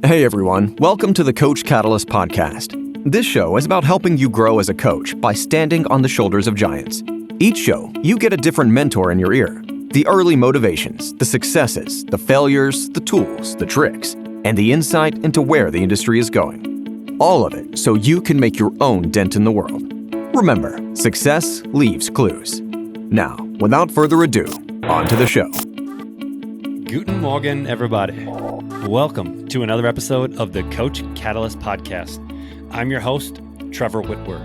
Hey everyone, welcome to the Coach Catalyst podcast. This show is about helping you grow as a coach by standing on the shoulders of giants. Each show, you get a different mentor in your ear. The early motivations, the successes, the failures, the tools, the tricks, and the insight into where the industry is going. All of it so you can make your own dent in the world. Remember, success leaves clues. Now, without further ado, on to the show. Guten Morgen, everybody. Welcome to another episode of the Coach Catalyst podcast. I'm your host, Trevor Whitwer.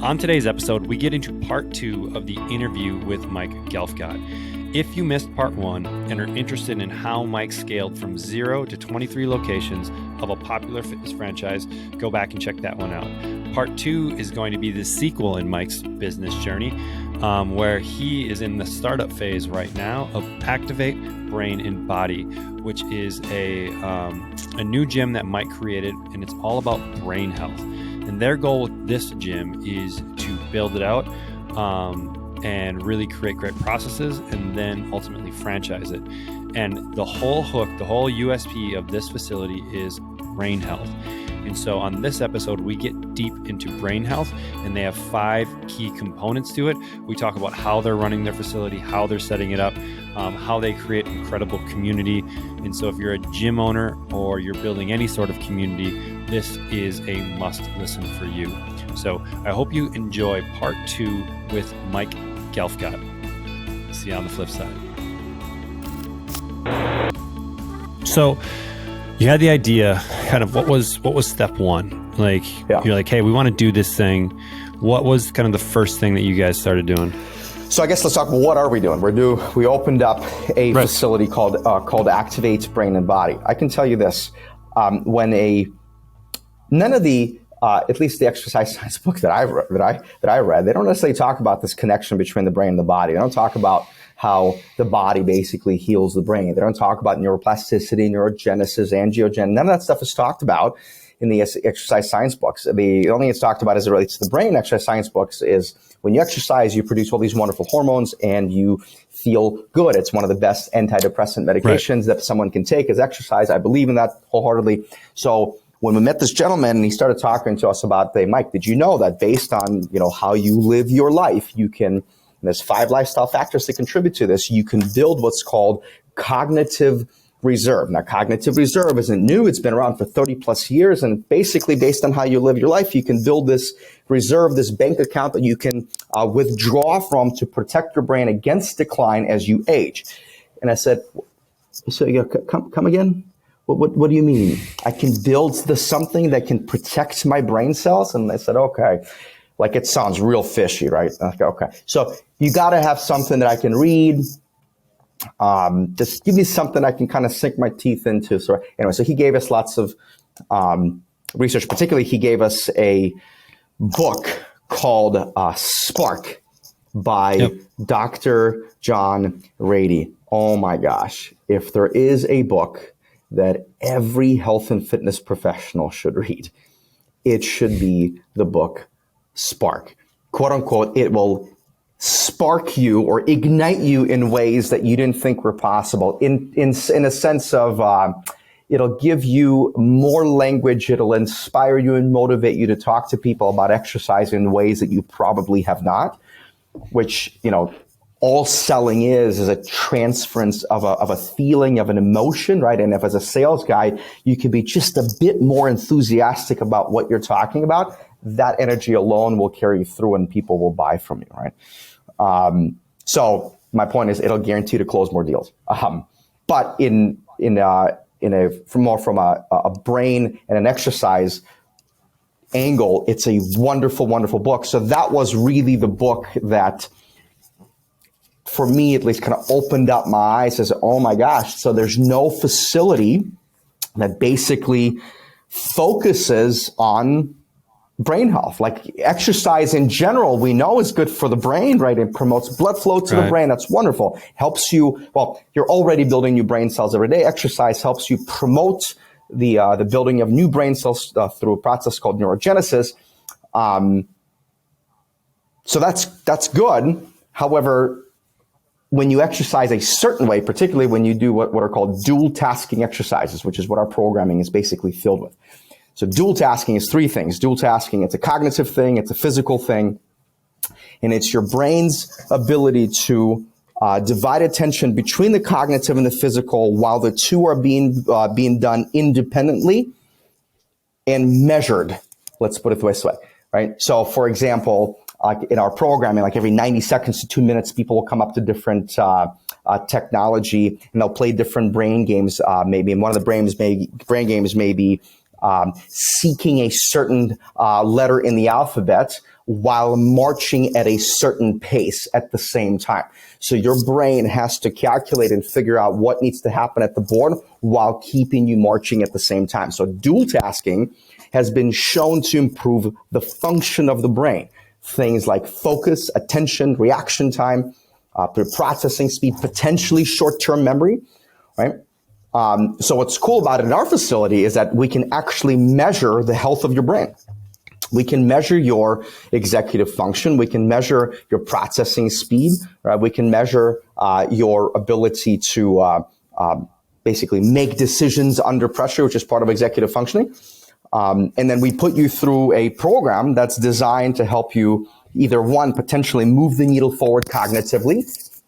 On today's episode, we get into part 2 of the interview with Mike Gelftgot. If you missed part 1 and are interested in how Mike scaled from 0 to 23 locations of a popular fitness franchise, go back and check that one out. Part 2 is going to be the sequel in Mike's business journey, where he is in the startup phase right now of Activate Brain and Body, which is a new gym that Mike created, and it's all about brain health. And their goal with this gym is to build it out and really create great processes and then ultimately franchise it. And the whole hook, the whole USP of this facility is brain health. And so on this episode, we get deep into brain health, and they have 5 key components to it. We talk about how they're running their facility, how they're setting it up, how they create incredible community. And so if you're a gym owner or you're building any sort of community, this is a must listen for you. So I hope you enjoy part 2 with Mike Gelftgot. See you on the flip side. So you had the idea, kind of what was step 1? Like, You're like, hey, we want to do this thing. What was kind of the first thing that you guys started doing? So I guess let's talk about what are we doing? We opened up a facility called Activate Brain and Body. I can tell you this, none of the at least the exercise science book that I read, they don't necessarily talk about this connection between the brain and the body. They don't talk about how the body basically heals the brain. They don't talk about neuroplasticity, neurogenesis, angiogenesis. None of that stuff is talked about in the exercise science books. The only thing it's talked about as it relates to the brain exercise science books is when you exercise, you produce all these wonderful hormones and you feel good. It's one of the best antidepressant medications that someone can take is exercise. I believe in that wholeheartedly. So when we met this gentleman and he started talking to us about, hey, Mike, did you know that based on, how you live your life, you can, and there's 5 lifestyle factors that contribute to this, you can build what's called cognitive reserve. Now, cognitive reserve isn't new. It's been around for 30 plus years. And basically, based on how you live your life, you can build this reserve, this bank account that you can withdraw from to protect your brain against decline as you age. And I said, so come again? What do you mean? I can build something that can protect my brain cells? And I said, okay. Like, it sounds real fishy, right? Okay. So you got to have something that I can read. Just give me something I can kind of sink my teeth into. So anyway, so he gave us lots of research. Particularly, he gave us a book called Spark by Dr. John Rady. Oh my gosh. If there is a book that every health and fitness professional should read, it should be the book Spark. Quote unquote, it will spark you or ignite you in ways that you didn't think were possible. In a sense of, it'll give you more language. It'll inspire you and motivate you to talk to people about exercise in ways that you probably have not, which, all selling is a transference of a feeling, of an emotion, right? And if as a sales guy, you can be just a bit more enthusiastic about what you're talking about, that energy alone will carry you through and people will buy from you, right? So my point is it'll guarantee to close more deals. But from a brain and an exercise angle, it's a wonderful, wonderful book. So that was really the book that, for me at least, kind of opened up my eyes as, oh my gosh, so there's no facility that basically focuses on brain health. Like, exercise in general, we know is good for the brain, right? It promotes blood flow to the brain. That's wonderful. Helps you, you're already building new brain cells every day. Exercise helps you promote the building of new brain cells through a process called neurogenesis. So that's good. However, when you exercise a certain way, particularly when you do what are called dual tasking exercises, which is what our programming is basically filled with. So dual tasking is three things. Dual tasking, it's a cognitive thing, it's a physical thing, and it's your brain's ability to divide attention between the cognitive and the physical while the two are being done independently and measured. Let's put it this way, right? So, for example, in our programming, like every 90 seconds to 2 minutes, people will come up to different technology and they'll play different brain games. Maybe, and one of the brain games may be seeking a certain letter in the alphabet while marching at a certain pace at the same time. So your brain has to calculate and figure out what needs to happen at the board while keeping you marching at the same time. So dual tasking has been shown to improve the function of the brain. Things like focus, attention, reaction time, processing speed, potentially short-term memory, right? So what's cool about it in our facility is that we can actually measure the health of your brain. We can measure your executive function. We can measure your processing speed, right? We can measure your ability to basically make decisions under pressure, which is part of executive functioning. And then we put you through a program that's designed to help you either one, potentially move the needle forward cognitively,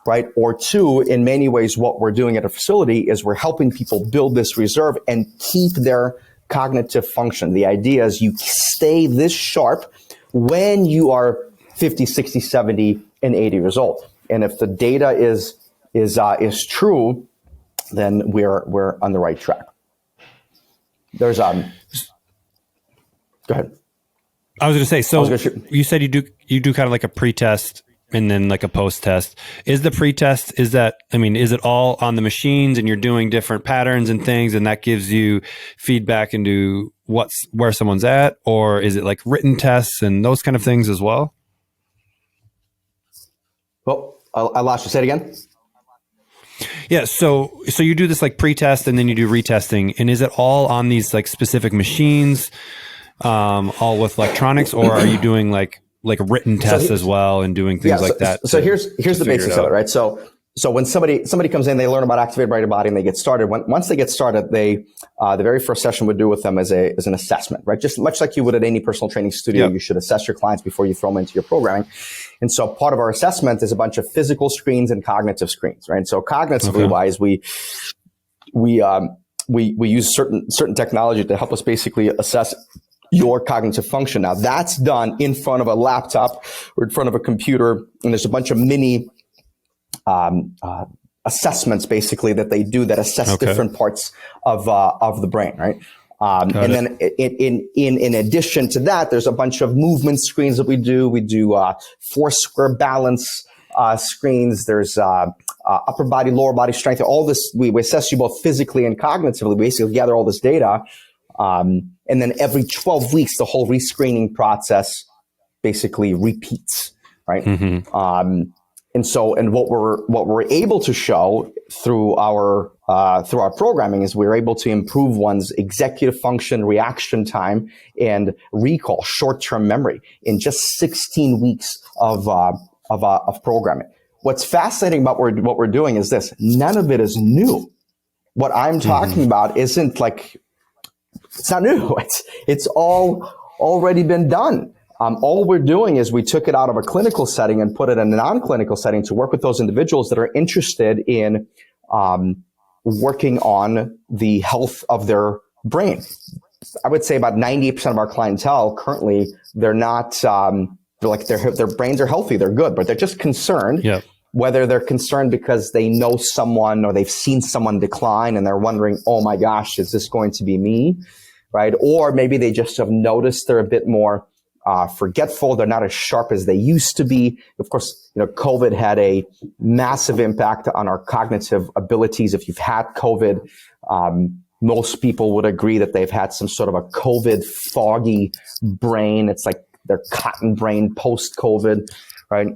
right? Or two, in many ways, what we're doing at a facility is we're helping people build this reserve and keep their cognitive function. The idea is you stay this sharp when you are 50, 60, 70, and 80 years old. And if the data is true, then we're on the right track. There's Go ahead. I was going to say, so you said you do kind of like a pre-test and then like a post-test. Is the pre-test, is it all on the machines and you're doing different patterns and things and that gives you feedback into where someone's at? Or is it like written tests and those kind of things as well? Well, I lost you. Say it again. Yeah. So you do this like pre-test and then you do retesting, and is it all on these like specific machines, all with electronics, or are you doing like a written test as well and doing things like that? So here's the basics of it, right? So when somebody comes in, they learn about activated brain and body and they get started. Once they get started, the very first session we do with them is an assessment, right? Just much like you would at any personal training studio, You should assess your clients before you throw them into your programming. And so part of our assessment is a bunch of physical screens and cognitive screens, right? So cognitively wise, we use certain technology to help us basically assess your cognitive function. Now that's done in front of a laptop or in front of a computer, and there's a bunch of mini assessments basically that they do that assess different parts of the brain, right? And then in addition to that, there's a bunch of movement screens that we do. We do four-square balance screens. There's upper body, lower body strength. All this, we assess you both physically and cognitively. We basically gather all this data. And then every 12 weeks, the whole rescreening process basically repeats, right? Mm-hmm. And what we're able to show through our programming is we're able to improve one's executive function, reaction time, and recall, short-term memory in just 16 weeks of programming. What's fascinating about what we're doing is this: none of it is new. What I'm talking about isn't like, it's not new. It's all already been done. All we're doing is we took it out of a clinical setting and put it in a non-clinical setting to work with those individuals that are interested in working on the health of their brain. I would say about 98% of our clientele currently, they're not, their brains are healthy, they're good, but they're just concerned. Yep. Whether they're concerned because they know someone or they've seen someone decline and they're wondering, oh my gosh, is this going to be me? Right? Or maybe they just have noticed they're a bit more forgetful. They're not as sharp as they used to be. Of course, COVID had a massive impact on our cognitive abilities. If you've had COVID, most people would agree that they've had some sort of a COVID foggy brain. It's like their cotton brain post-COVID, right?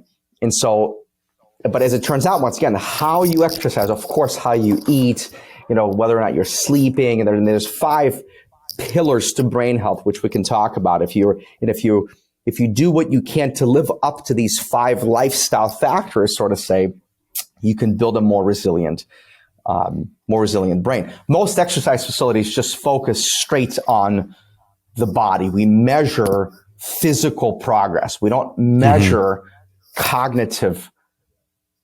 And so, but as it turns out, once again, how you exercise, of course, how you eat, whether or not you're sleeping, and there's 5 pillars to brain health, which we can talk about. If you do what you can to live up to these 5 lifestyle factors, sort of say, you can build a more resilient brain. Most exercise facilities just focus straight on the body. We measure physical progress. We don't measure cognitive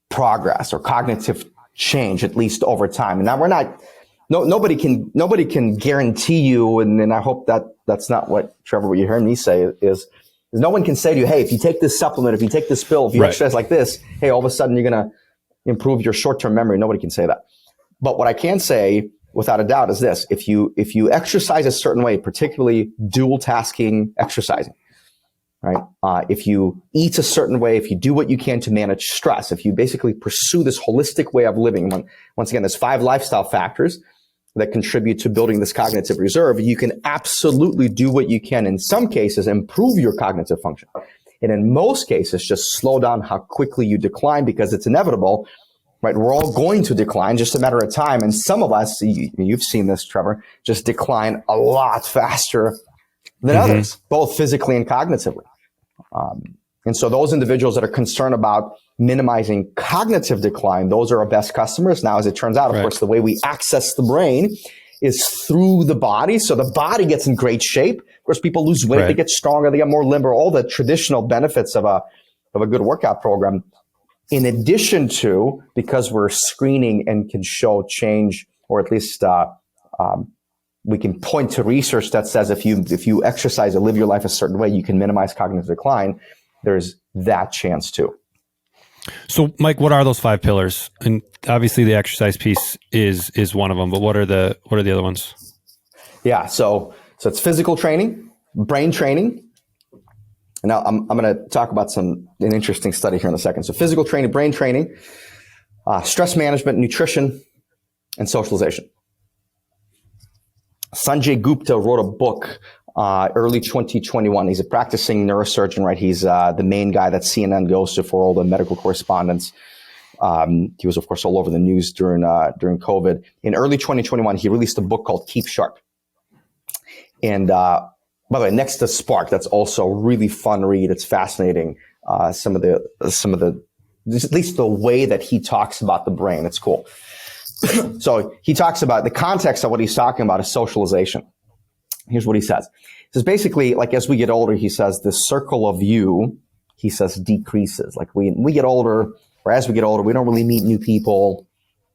progress or cognitive change, at least over time. And now nobody can guarantee you, and I hope that's not what, Trevor, what you're hearing me say is no one can say to you, hey, if you take this supplement, if you take this pill, if you exercise like this, hey, all of a sudden you're going to improve your short-term memory. Nobody can say that. But what I can say without a doubt is this: if you exercise a certain way, particularly dual tasking exercising, right? If you eat a certain way, if you do what you can to manage stress, if you basically pursue this holistic way of living, once again, there's 5 lifestyle factors that contribute to building this cognitive reserve. You can absolutely do what you can, in some cases, improve your cognitive function. And in most cases, just slow down how quickly you decline, because it's inevitable, right? We're all going to decline, just a matter of time. And some of us, you've seen this, Trevor, just decline a lot faster than others, both physically and cognitively. And so those individuals that are concerned about minimizing cognitive decline, those are our best customers. Now, as it turns out, of course, the way we access the brain is through the body. So the body gets in great shape. Of course, people lose weight, they get stronger, they get more limber, all the traditional benefits of a good workout program. In addition to, because we're screening and can show change, or at least we can point to research that says if you exercise or live your life a certain way, you can minimize cognitive decline. There's that chance too. So, Mike, what are those 5 pillars? And obviously, the exercise piece is one of them. But what are the other ones? Yeah, so it's physical training, brain training. And now I'm going to talk about an interesting study here in a second. So, physical training, brain training, stress management, nutrition, and socialization. Sanjay Gupta wrote a book early 2021. He's a practicing neurosurgeon, right? He's the main guy that CNN goes to for all the medical correspondence. He was, of course, all over the news during COVID. In early 2021, he released a book called Keep Sharp. And by the way, next to Spark, that's also a really fun read. It's fascinating. Some of the, at least the way that he talks about the brain. It's cool. So he talks about the context of what he's talking about is socialization. Here's what he says. He says basically, like, as we get older, he says the circle of you, he says, decreases. Like we get older, or as we get older, we don't really meet new people,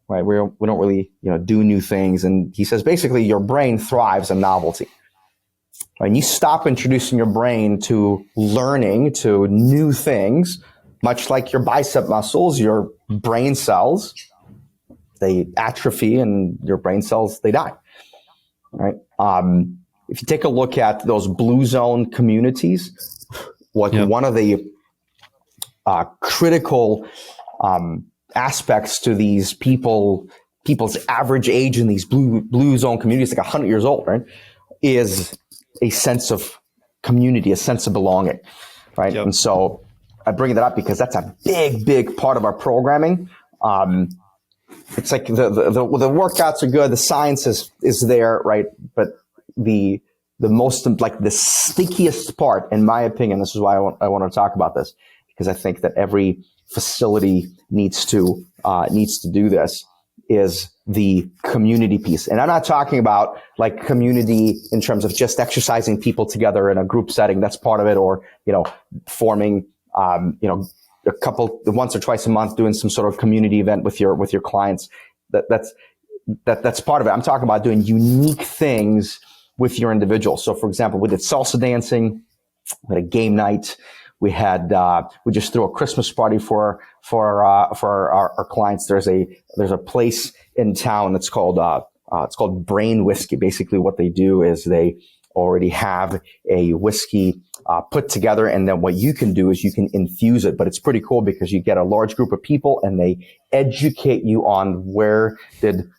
right? We don't really, do new things. And he says basically your brain thrives on novelty. When you stop introducing your brain to learning, to new things, much like your bicep muscles, your brain cells, they atrophy, and your brain cells, they die, right? If you take a look at those blue zone communities, one of the critical aspects to these people's average age in these blue zone communities, like 100 years old, right, is a sense of community, a sense of belonging, right? Yep. And so I bring that up because that's a big part of our programming. It's like the workouts are good, the science is there, right? But the most, like, the stickiest part, in my opinion, this is why I want to talk about this, because I think that every facility needs to do this, is the community piece. And I'm not talking about like community in terms of just exercising people together in a group setting. That's part of it. Or, forming, a couple, once or twice a month, doing some sort of community event with your clients. That's part of it. I'm talking about doing unique things with your individual. So, for example, we did salsa dancing, we had a game night, we just threw a Christmas party for our clients. There's a place in town that's called Brain Whiskey. Basically, what they do is they already have a whiskey put together, and then what you can do is you can infuse it. But it's pretty cool because you get a large group of people and they educate you on where did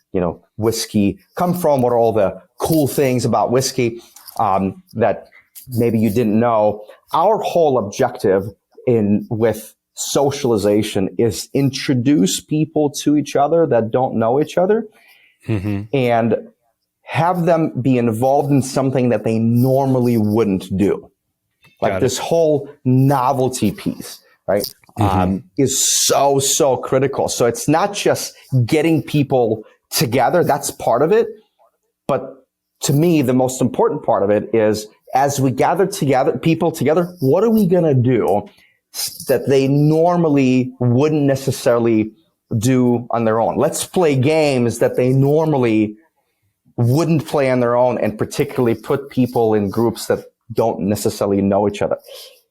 whiskey come from, what are all the cool things about whiskey that maybe you didn't know. Our whole objective with socialization is introduce people to each other that don't know each other, and have them be involved in something that they normally wouldn't do. Like this whole novelty piece, right? is so critical. So it's not just getting people together. That's part of it. But to me, the most important part of it is as we gather together, people together, what are we going to do that they normally wouldn't necessarily do on their own? Let's play games that they normally wouldn't play on their own, and particularly put people in groups that don't necessarily know each other.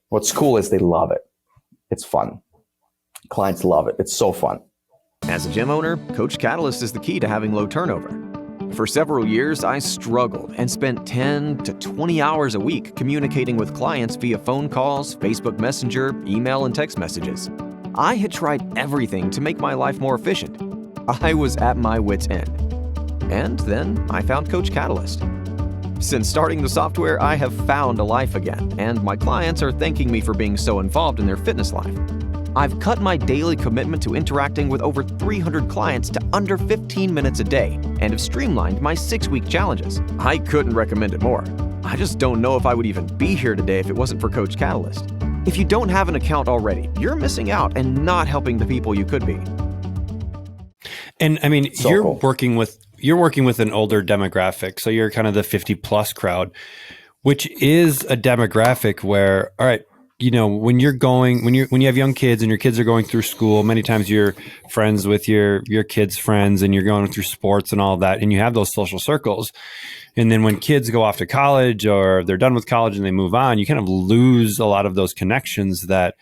What's cool is they love it. It's fun. Clients love it. It's so fun. As a gym owner, Coach Catalyst is the key to having low turnover. For several years, I struggled and spent 10 to 20 hours a week communicating with clients via phone calls, Facebook Messenger, email, and text messages. I had tried everything to make my life more efficient. I was at my wit's end. And then I found Coach Catalyst. Since starting the software, I have found a life again, and my clients are thanking me for being so involved in their fitness life. I've cut my daily commitment to interacting with over 300 clients to under 15 minutes a day and have streamlined my 6-week challenges. I couldn't recommend it more. I just don't know if I would even be here today if it wasn't for Coach Catalyst. If you don't have an account already, you're missing out and not helping the people you could be. And I mean, So you're cool. working with an older demographic. So you're kind of the 50 plus crowd, which is a demographic where, all right, you know, when you have young kids and your kids are going through school, many times you're friends with your kids' friends and you're going through sports and all of that. And you have those social circles. And then when kids go off to college or they're done with college and they move on, you kind of lose a lot of those connections that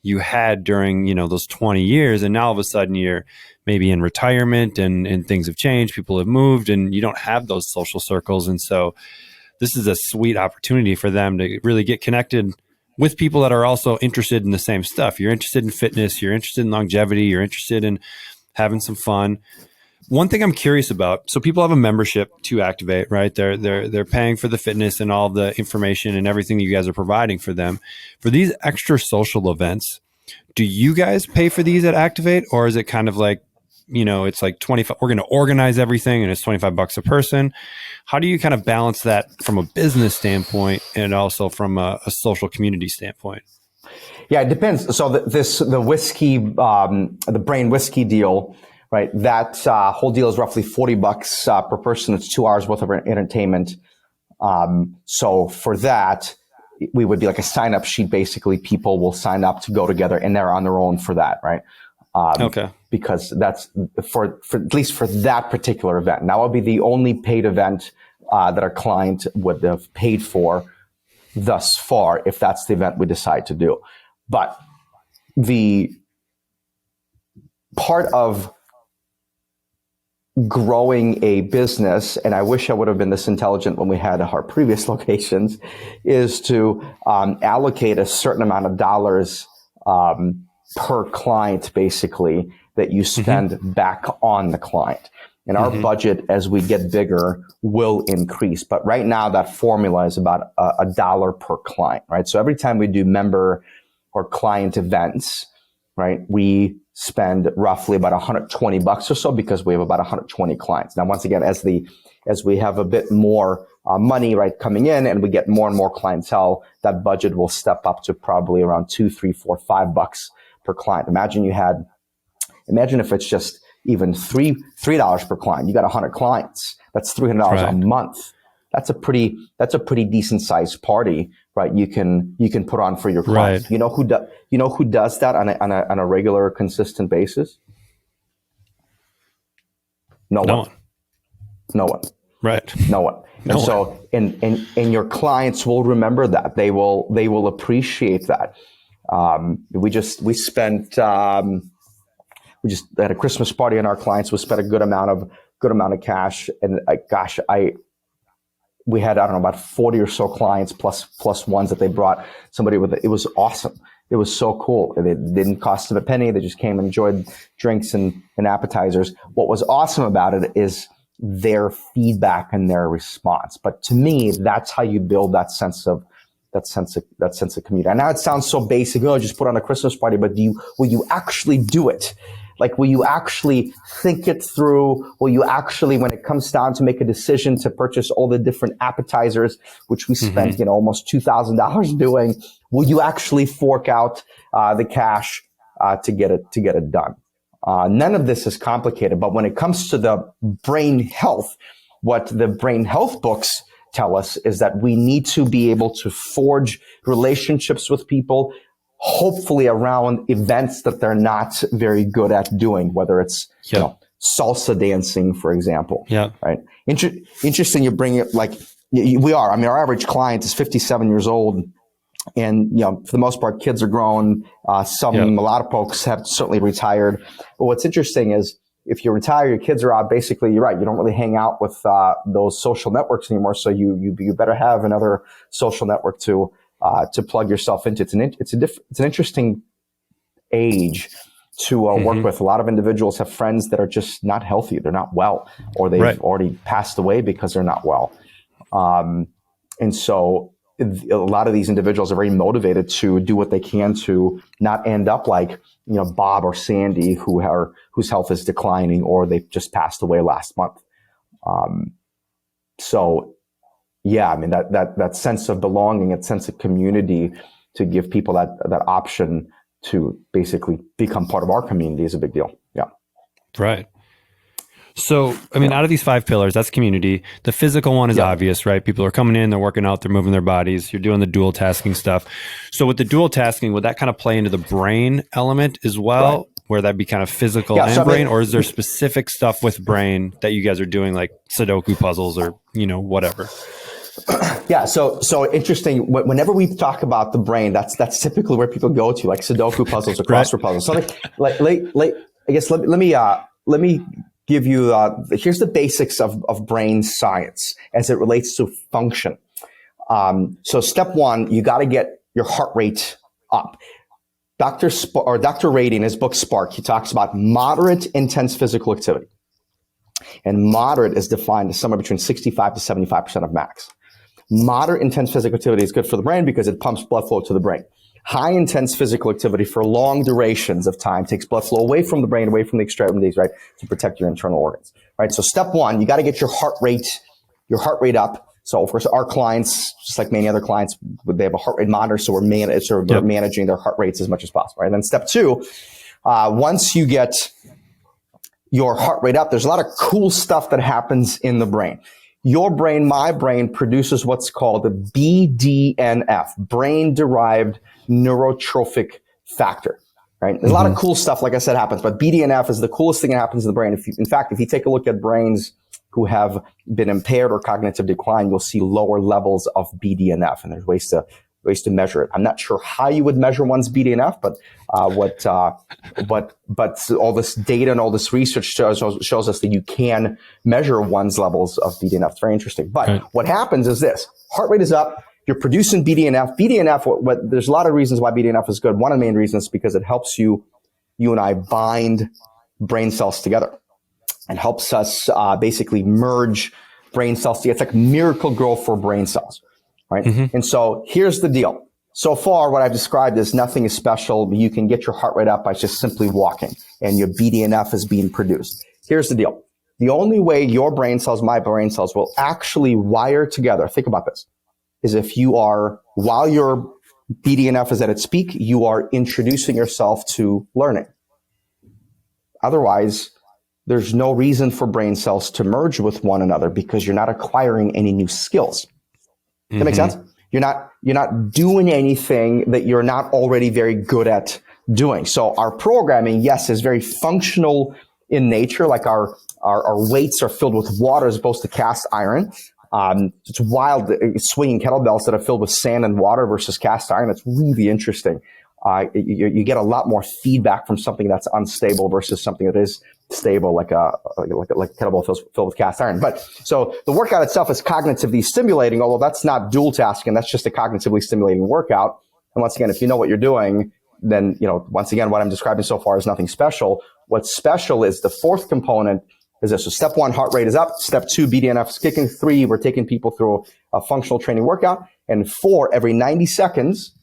you had during, you know, those 20 years. And now all of a sudden you're maybe in retirement and things have changed. People have moved and you don't have those social circles. And so this is a sweet opportunity for them to really get connected with people that are also interested in the same stuff. You're interested in fitness, you're interested in longevity, you're interested in having some fun. One thing I'm curious about, so people have a membership to Activate, right? They're paying for the fitness and all the information and everything that you guys are providing for them. For these extra social events, do you guys pay for these at Activate, or is it kind of like, you know, it's like 25, we're going to organize everything and it's $25 a person? How do you kind of balance that from a business standpoint and also from a social community standpoint? Yeah, it depends. So the whiskey, the brain whiskey deal, right? That whole deal is roughly $40 per person. It's 2 hours worth of entertainment. So for that, we would be like a sign up sheet. Basically, people will sign up to go together, and they're on their own for that, right? Okay. Because that's for at least for that particular event. Now, it'll be the only paid event that our client would have paid for thus far, if that's the event we decide to do. But the part of growing a business, and I wish I would have been this intelligent when we had our previous locations, is to allocate a certain amount of dollars per client, basically, that you spend back on the client. And our budget, as we get bigger, will increase. But right now, that formula is about $1 per client, right? So every time we do member or client events, right, we spend roughly about $120 or so, because we have about 120 clients. Now, once again, as we have a bit more money, right, coming in, and we get more and more clientele, that budget will step up to probably around $2, $3, $4, $5 per client. Imagine if it's just even $3 per client. You got 100 clients. That's $300 a month. That's a pretty decent sized party, right? You can put on for your clients. Right. You know who does that on a regular, consistent basis? No one. Right. No one. And so your clients will remember that. They will appreciate that. We just had a Christmas party and our clients. We spent a good amount of cash, and we had, I don't know, about 40 or so clients plus ones that they brought somebody with. It was awesome. It was so cool. It didn't cost them a penny. They just came and enjoyed drinks and appetizers. What was awesome about it is their feedback and their response. But to me, that's how you build that sense of community. And now it sounds so basic. Just put on a Christmas party, but will you actually do it? Like, will you actually think it through? Will you actually, when it comes down to make a decision to purchase all the different appetizers, which we spent, almost $2,000 doing, will you actually fork out the cash to get it done. None of this is complicated, but when it comes to the brain health, what the brain health books tell us is that we need to be able to forge relationships with people, hopefully around events that they're not very good at doing, whether it's salsa dancing, for example. Yeah. Right. Interesting. You bring it like we are. I mean, our average client is 57 years old. And, for the most part, kids are grown. A lot of folks have certainly retired. But what's interesting is if you retire, your kids are out. Basically, you're right. You don't really hang out with those social networks anymore. So you better have another social network to plug yourself into. It's an interesting age to work with. A lot of individuals have friends that are just not healthy. They're not well, or they've already passed away because they're not well. And so a lot of these individuals are very motivated to do what they can to not end up like, Bob or Sandy, whose health is declining, or they've just passed away last month. So yeah, I mean, that sense of belonging, that sense of community, to give people that option to basically become part of our community is a big deal. Yeah. Right. So, I mean, out of these 5 pillars, that's community. The physical one is obvious, right? People are coming in, they're working out, they're moving their bodies. You're doing the dual tasking stuff. So with the dual tasking, would that kind of play into the brain element as well, right, where that'd be kind of physical and brain? Or is there specific stuff with brain that you guys are doing, like Sudoku puzzles or, whatever? Yeah. So interesting. Whenever we talk about the brain, that's typically where people go to, like Sudoku puzzles or crossword puzzles. So I guess let me give you, here's the basics of brain science as it relates to function. So step 1, you got to get your heart rate up. Dr. Rady in his book Spark, he talks about moderate intense physical activity. And moderate is defined as somewhere between 65 to 75% of max. Moderate intense physical activity is good for the brain because it pumps blood flow to the brain. High intense physical activity for long durations of time takes blood flow away from the brain, away from the extremities, right, to protect your internal organs, right? So step 1, you got to get your heart rate up. So of course, our clients, just like many other clients, they have a heart rate monitor, so we're managing their heart rates as much as possible, right? And then step 2, once you get your heart rate up, there's a lot of cool stuff that happens in the brain. Your brain, my brain, produces what's called the BDNF, brain-derived neurotrophic factor, right? There's a lot of cool stuff, like I said, happens, but BDNF is the coolest thing that happens in the brain. In fact, if you take a look at brains who have been impaired or cognitive decline, you'll see lower levels of BDNF, and there's ways to measure it. I'm not sure how you would measure one's BDNF, but all this data and all this research shows us that you can measure one's levels of BDNF. It's very interesting. But what happens is this: heart rate is up. You're producing BDNF. BDNF, there's a lot of reasons why BDNF is good. One of the main reasons is because it helps you and I bind brain cells together and helps us basically merge brain cells together. It's like miracle grow for brain cells, right? And so here's the deal. So far, what I've described is nothing is special. You can get your heart rate up by just simply walking, and your BDNF is being produced. Here's the deal. The only way your brain cells, my brain cells, will actually wire together, think about this, is if you are, while your BDNF is at its peak, you are introducing yourself to learning. Otherwise, there's no reason for brain cells to merge with one another because you're not acquiring any new skills. Does that make sense? You're not doing anything that you're not already very good at doing. So our programming, yes, is very functional in nature. Like our weights are filled with water as opposed to cast iron. It's wild swinging kettlebells that are filled with sand and water versus cast iron. It's really interesting. You get a lot more feedback from something that's unstable versus something that is stable, like a kettlebell filled with cast iron. But so the workout itself is cognitively stimulating, although that's not dual tasking. That's just a cognitively stimulating workout. And once again, if you know what you're doing, then, once again, what I'm describing so far is nothing special. What's special is the 4th component is this. So step 1, heart rate is up. Step 2, BDNF is kicking. 3, we're taking people through a functional training workout. And 4, every 90 seconds,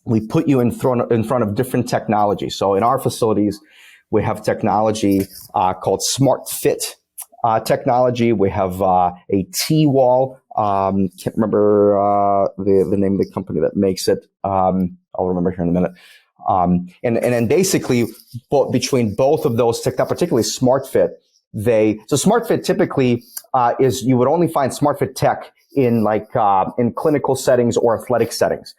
we put you in front of different technology. So in our facilities, we have technology called Smart Fit technology. We have a T-wall. Can't remember the name of the company that makes it. I'll remember here in a minute. And then basically between both of those, particularly SmartFit, so SmartFit typically is, you would only find SmartFit tech in in clinical settings or athletic settings,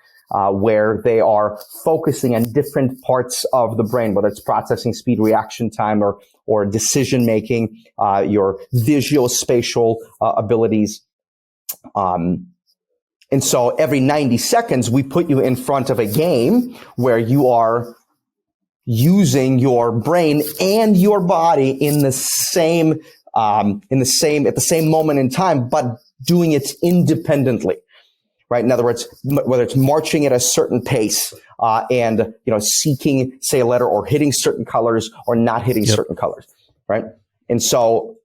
where they are focusing on different parts of the brain, whether it's processing speed, reaction time, or decision making, your visuospatial abilities. And so every 90 seconds, we put you in front of a game where you are using your brain and your body at the same moment in time, but doing it independently, right? In other words, whether it's marching at a certain pace, and, seeking, say, a letter, or hitting certain colors or not hitting certain colors, right? And so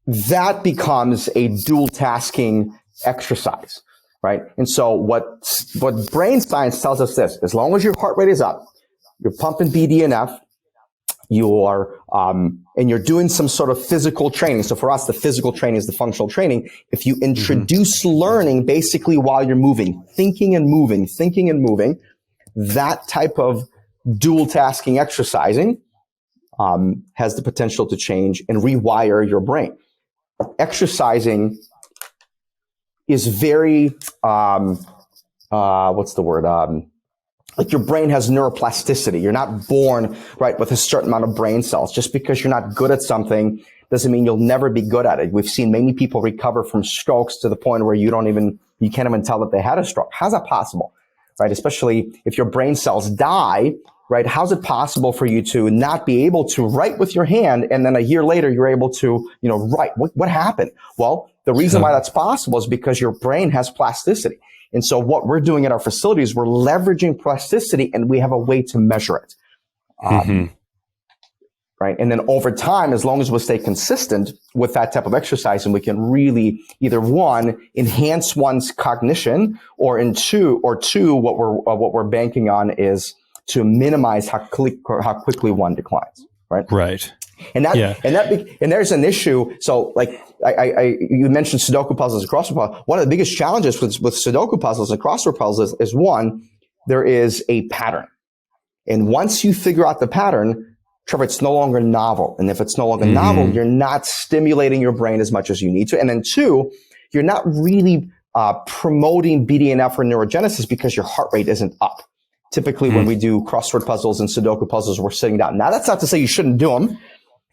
that becomes a dual tasking exercise. Right. And so what brain science tells us this, as long as your heart rate is up, you're pumping BDNF, and you're doing some sort of physical training. So for us, the physical training is the functional training. If you introduce learning basically while you're moving, thinking and moving, that type of dual tasking exercising has the potential to change and rewire your brain. Exercising is very, what's the word? Like your brain has neuroplasticity. You're not born, right, with a certain amount of brain cells. Just because you're not good at something doesn't mean you'll never be good at it. We've seen many people recover from strokes to the point where you can't even tell that they had a stroke. How's that possible, right? Especially if your brain cells die, right? How's it possible for you to not be able to write with your hand, and then a year later you're able to, write? What happened? Well, the reason why that's possible is because your brain has plasticity. And so what we're doing at our facilities, we're leveraging plasticity, and we have a way to measure it. Right. And then over time, as long as we stay consistent with that type of exercise, and we can really either one, enhance one's cognition, or two, what we're banking on is to minimize how quickly one declines. Right. Right. And there's an issue. So you mentioned Sudoku puzzles and crossword puzzles. One of the biggest challenges with Sudoku puzzles and crossword puzzles is one, there is a pattern. And once you figure out the pattern, Trevor, it's no longer novel. And if it's no longer novel, you're not stimulating your brain as much as you need to. And then two, you're not really promoting BDNF or neurogenesis because your heart rate isn't up. Typically, when we do crossword puzzles and Sudoku puzzles, we're sitting down. Now, that's not to say you shouldn't do them.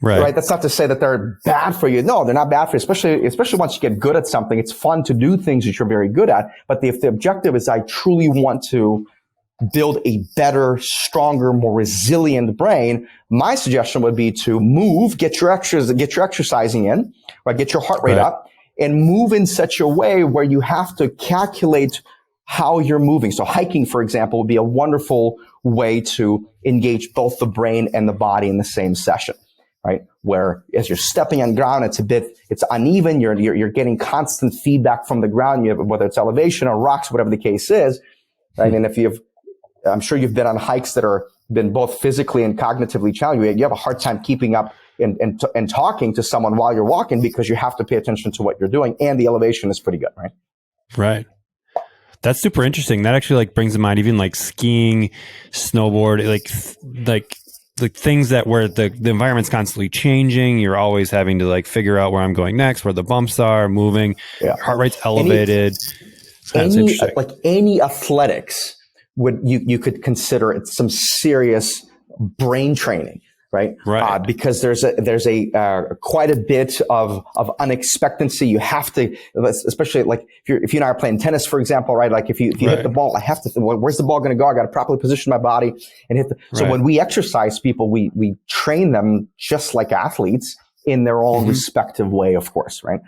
Right. That's not to say that they're bad for you. No, they're not bad for you, especially once you get good at something. It's fun to do things that you're very good at. But if the objective is I truly want to build a better, stronger, more resilient brain, my suggestion would be to move, get your exercising in, right? Get your heart rate up, and move in such a way where you have to calculate how you're moving. So hiking, for example, would be a wonderful way to engage both the brain and the body in the same session. Right? Where as you're stepping on ground, it's uneven. You're getting constant feedback from the ground. Whether it's elevation or rocks, whatever the case is. Right? And I'm sure you've been on hikes that are been both physically and cognitively challenging. You have a hard time keeping up and talking to someone while you're walking because you have to pay attention to what you're doing, and the elevation is pretty good, right? Right. That's super interesting. That actually brings to mind even skiing, snowboard, like things where the environment's constantly changing. You're always having to figure out where I'm going next, where the bumps are, moving, heart rate's elevated. Any athletics you could consider it some serious brain training, right? Right. Because there's quite a bit of unexpectancy. You have to, especially if you and I are playing tennis, for example, right? If you hit the ball, I have to think, where's the ball going to go? I got to properly position my body and hit so when we exercise people, we train them just like athletes in their own respective way, of course, right?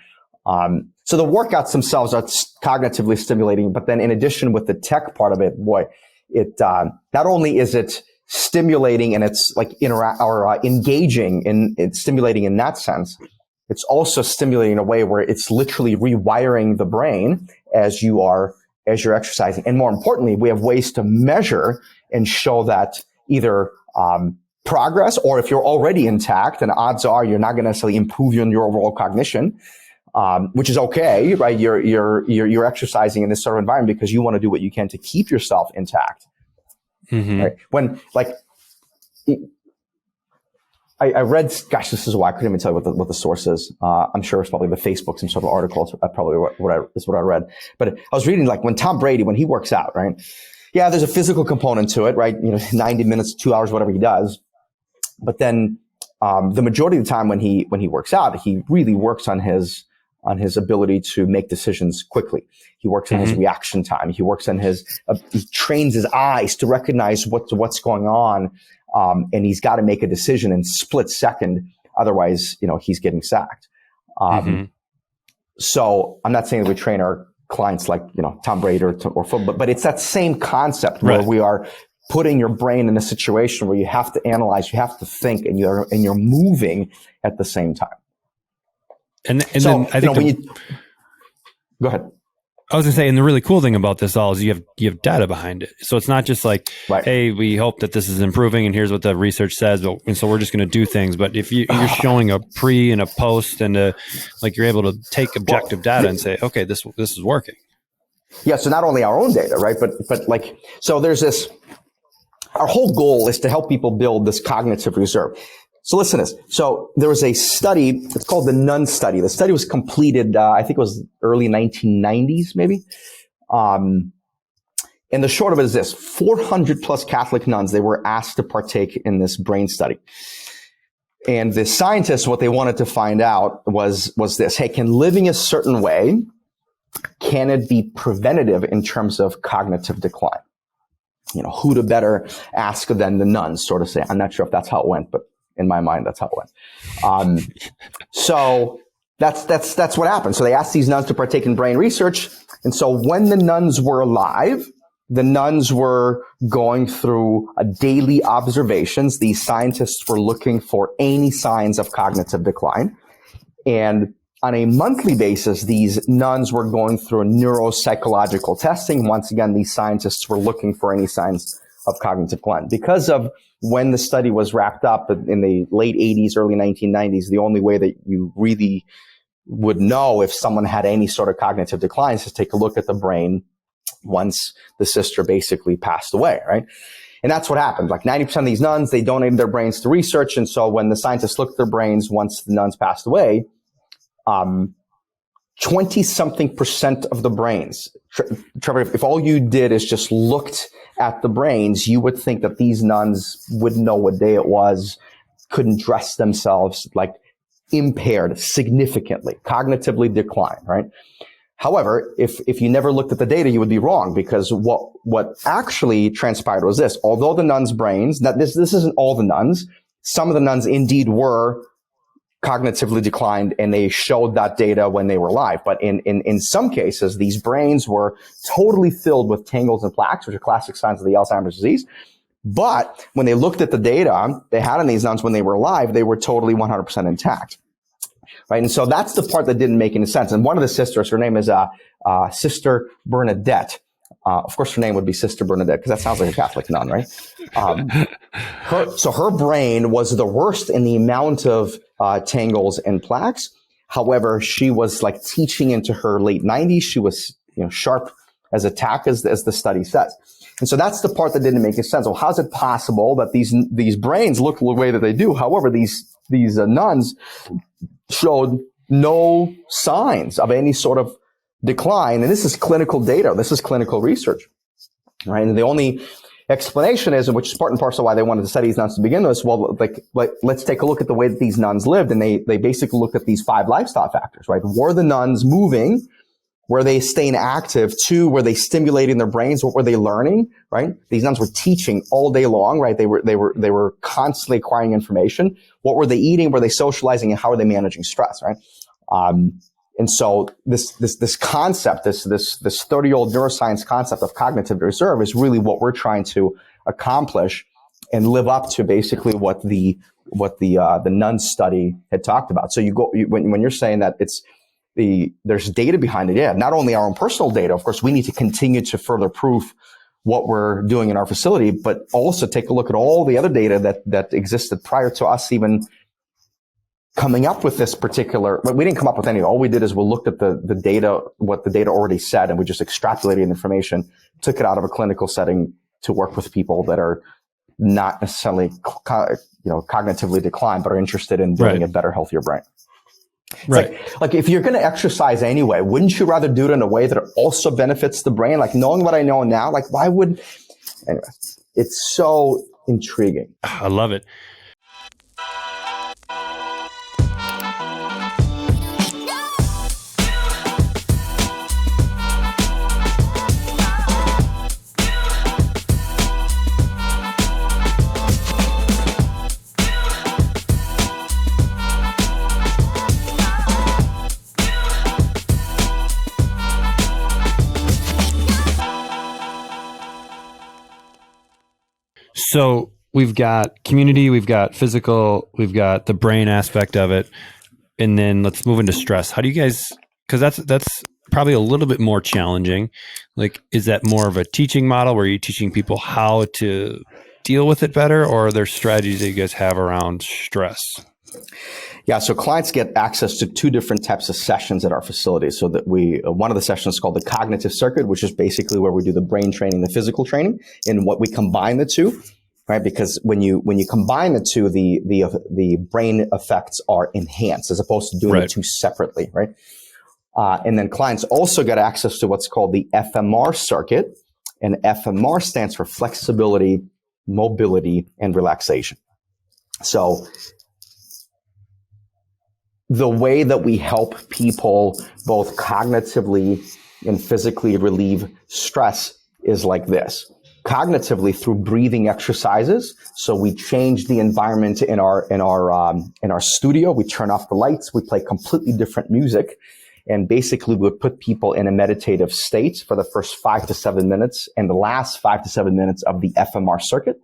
So the workouts themselves are cognitively stimulating, but then in addition with the tech part of it, not only is it stimulating and it's engaging in it's stimulating in that sense, it's also stimulating in a way where it's literally rewiring the brain as you're exercising. And more importantly, we have ways to measure and show that either progress, or if you're already intact, and odds are you're not going to necessarily improve your overall cognition, which is okay, right? You're exercising in this sort of environment because you want to do what you can to keep yourself intact. right? When I read, gosh, this is why I couldn't even tell you what the source is. I'm sure it's probably the Facebook, some sort of article. Probably what I read. But I was reading, like, when Tom Brady, when he works out, right? Yeah, there's a physical component to it, right? 90 minutes, 2 hours, whatever he does. But then the majority of the time when he works out, he really works on his ability to make decisions quickly. He works on his reaction time. He works on he trains his eyes to recognize what's going on. And he's got to make a decision in split second. Otherwise, he's getting sacked. So I'm not saying that we train our clients like, Tom Brady or football, but it's that same concept where we are putting your brain in a situation where you have to analyze, you have to think, and you're moving at the same time. And then I think go ahead. I was gonna say, and the really cool thing about this all is you have data behind it. So it's not just like, hey, we hope that this is improving, and here's what the research says, and so we're just gonna do things. But if you're showing a pre and a post, and you're able to take objective data and say, okay, this is working. Yeah. So not only our own data, right? But so there's this. Our whole goal is to help people build this cognitive reserve. So listen to this. So there was a study, it's called the Nun study. The study was completed, I think it was early 1990s, maybe. And the short of it is this: 400 plus Catholic nuns, they were asked to partake in this brain study. And the scientists, what they wanted to find out was this: hey, can living a certain way, can it be preventative in terms of cognitive decline? Who to better ask than the nuns, sort of say. I'm not sure if that's how it went, but in my mind, that's how it went. So that's what happened. So they asked these nuns to partake in brain research. And so when the nuns were alive, the nuns were going through a daily observations. These scientists were looking for any signs of cognitive decline. And on a monthly basis, these nuns were going through a neuropsychological testing. Once again, these scientists were looking for any signs of cognitive decline. Because of when the study was wrapped up in the late 80s, early 1990s, the only way that you really would know if someone had any sort of cognitive decline is to take a look at the brain once the sister basically passed away, right? And that's what happened. Like 90% of these nuns, they donated their brains to research. And so when the scientists looked at their brains once the nuns passed away, 20-something% of the brains. Trevor, if all you did is just looked at the brains, you would think that these nuns wouldn't know what day it was, couldn't dress themselves, like impaired significantly, cognitively declined, right? However, if you never looked at the data, you would be wrong, because what actually transpired was this: although the nuns' brains, this isn't all the nuns, some of the nuns indeed were cognitively declined, and they showed that data when they were alive. But in some cases, these brains were totally filled with tangles and plaques, which are classic signs of the Alzheimer's disease. But when they looked at the data they had on these nuns when they were alive, they were totally 100% intact. Right. And so that's the part that didn't make any sense. And one of the sisters, her name is Sister Bernadette. Of course, her name would be Sister Bernadette, because that sounds like a Catholic nun, right? So her brain was the worst in the amount of tangles and plaques. However, she was like teaching into her late 90s. She was, sharp as a tack, as the study says. And so that's the part that didn't make any sense. Well, how's it possible that these brains look the way that they do? However, these nuns showed no signs of any sort of decline. And this is clinical data. This is clinical research, right? And the only explanation is, which is part and parcel why they wanted to study these nuns to begin with, well, let's take a look at the way that these nuns lived. And they basically looked at these 5 lifestyle factors, right? Were the nuns moving? Were they staying active? 2, were they stimulating their brains? What were they learning, right? These nuns were teaching all day long, right? They were constantly acquiring information. What were they eating? Were they socializing? And how were they managing stress, right? And so this concept, this 30-year-old neuroscience concept of cognitive reserve is really what we're trying to accomplish and live up to, basically what the nun study had talked about. So when you're saying that there's data behind it, yeah, not only our own personal data, of course, we need to continue to further prove what we're doing in our facility, but also take a look at all the other data that existed prior to us even coming up with this particular. But we didn't come up with any. All we did is we looked at the data, what the data already said, and we just extrapolated information, took it out of a clinical setting to work with people that are not necessarily cognitively declined, but are interested in building a better, healthier brain. It's like if you're going to exercise anyway, wouldn't you rather do it in a way that also benefits the brain? Like knowing what I know now, like why would, anyway, it's so intriguing. I love it. So we've got community, we've got physical, we've got the brain aspect of it. And then let's move into stress. How do you guys, because that's probably a little bit more challenging. Like, is that more of a teaching model where you're teaching people how to deal with it better, or are there strategies that you guys have around stress? Yeah, so clients get access to two different types of sessions at our facility. So that one of the sessions is called the cognitive circuit, which is basically where we do the brain training, the physical training, and what we combine the two, right? Because when you combine the two, the brain effects are enhanced as opposed to doing the two separately, right? And then clients also get access to what's called the FMR circuit, and FMR stands for flexibility, mobility, and relaxation. So the way that we help people both cognitively and physically relieve stress is like this. Cognitively, through breathing exercises. So we change the environment in our studio. We turn off the lights. We play completely different music. And basically, we would put people in a meditative state for the first 5 to 7 minutes and the last 5 to 7 minutes of the FMR circuit.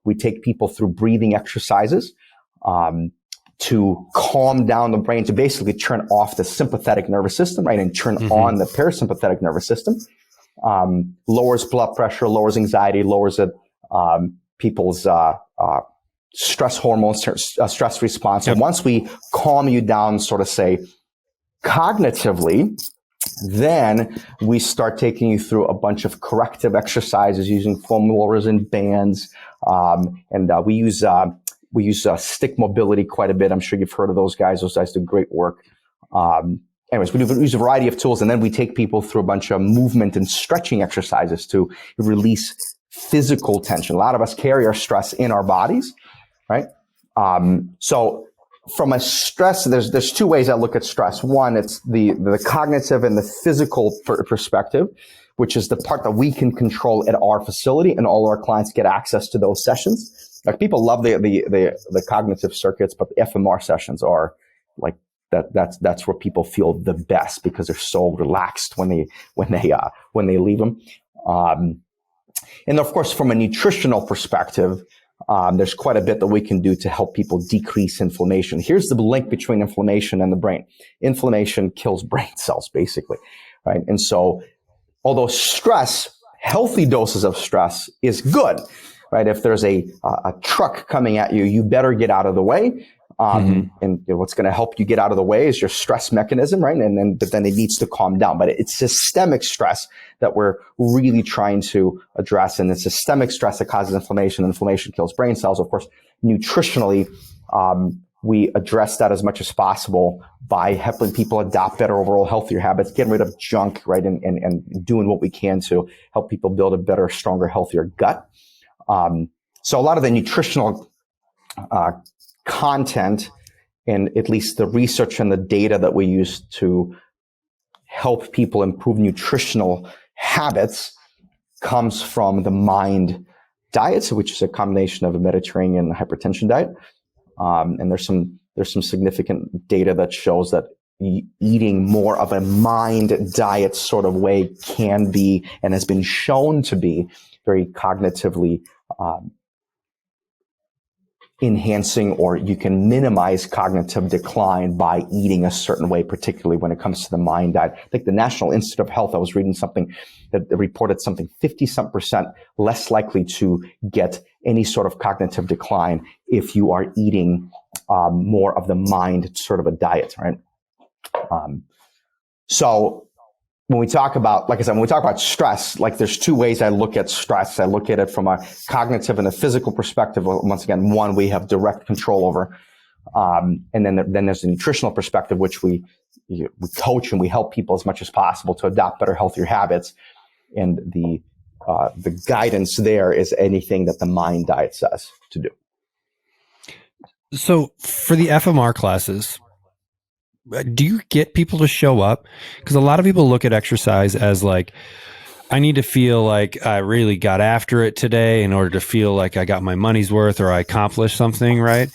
We take people through breathing exercises to calm down the brain, to basically turn off the sympathetic nervous system, right, and turn on the parasympathetic nervous system. Lowers blood pressure, lowers anxiety, lowers people's stress hormones, stress response. And once we calm you down, sort of say, cognitively, then we start taking you through a bunch of corrective exercises using foam rollers and bands. We use stick mobility quite a bit. I'm sure you've heard of those guys. Those guys do great work. Anyways, we use a variety of tools, and then we take people through a bunch of movement and stretching exercises to release physical tension. A lot of us carry our stress in our bodies, right? So from a stress, there's two ways I look at stress. One, it's the cognitive and the physical perspective, which is the part that we can control at our facility, and all our clients get access to those sessions. Like people love the cognitive circuits, but the FMR sessions are like that's where people feel the best because they're so relaxed when they leave them. And of course, from a nutritional perspective, there's quite a bit that we can do to help people decrease inflammation. Here's the link between inflammation and the brain. Inflammation kills brain cells, basically, right? And so, although stress, healthy doses of stress is good, right? If there's a truck coming at you, you better get out of the way. And what's going to help you get out of the way is your stress mechanism, right? But then it needs to calm down. But it's systemic stress that we're really trying to address. And it's systemic stress that causes inflammation. Inflammation kills brain cells. Of course, nutritionally, we address that as much as possible by helping people adopt better overall healthier habits, getting rid of junk, right? And doing what we can to help people build a better, stronger, healthier gut. So a lot of the nutritional content, and at least the research and the data that we use to help people improve nutritional habits comes from the MIND diet, which is a combination of a Mediterranean hypertension diet. And there's some significant data that shows that eating more of a MIND diet sort of way can be, and has been shown to be, very cognitively enhancing, or you can minimize cognitive decline by eating a certain way, particularly when it comes to the MIND diet. I think the National Institute of Health, I was reading something that reported something 50% less likely to get any sort of cognitive decline if you are eating more of the MIND sort of a diet, right? So when we talk about, like I said, when we talk about stress, like there's two ways I look at stress. I look at it from a cognitive and a physical perspective. Once again, one we have direct control over. And then there's the nutritional perspective, which we coach and we help people as much as possible to adopt better, healthier habits. And the guidance there is anything that the Mind Diet says to do. So for the FMR classes, do you get people to show up? Because a lot of people look at exercise as like, I need to feel like I really got after it today in order to feel like I got my money's worth or I accomplished something, right?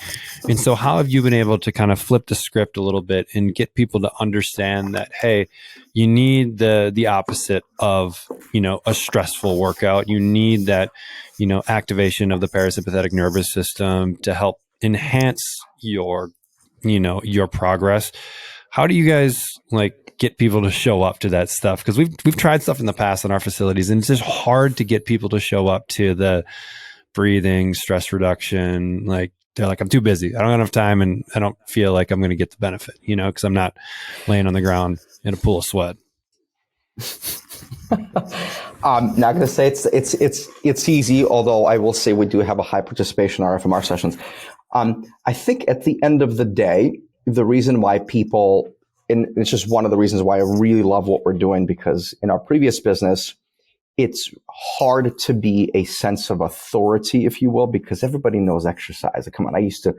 And so how have you been able to kind of flip the script a little bit and get people to understand that, hey, you need the opposite of, a stressful workout. You need that, activation of the parasympathetic nervous system to help enhance your progress. How do you guys get people to show up to that stuff? Because we've tried stuff in the past in our facilities, and it's just hard to get people to show up to the breathing, stress reduction. They're like, I'm too busy. I don't have enough time, and I don't feel like I'm going to get the benefit, because I'm not laying on the ground in a pool of sweat. I'm not going to say it's easy, although I will say we do have a high participation in our FMR sessions. I think at the end of the day, the reason why people, and it's just one of the reasons why I really love what we're doing, because in our previous business, it's hard to be a sense of authority, if you will, because everybody knows exercise. Come on, I used to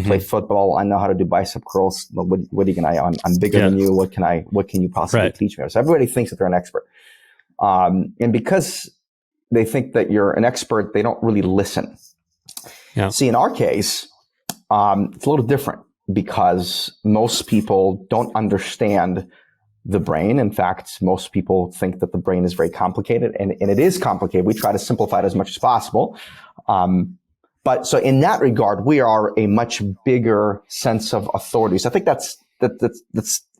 play football. I know how to do bicep curls. What are you gonna? I'm bigger than you. What can you possibly teach me? So everybody thinks that they're an expert, and because they think that you're an expert, they don't really listen. Yeah. See, in our case, it's a little different because most people don't understand the brain. In fact, most people think that the brain is very complicated, and it is complicated. We try to simplify it as much as possible. But so in that regard, we are a much bigger sense of authority. So I think that's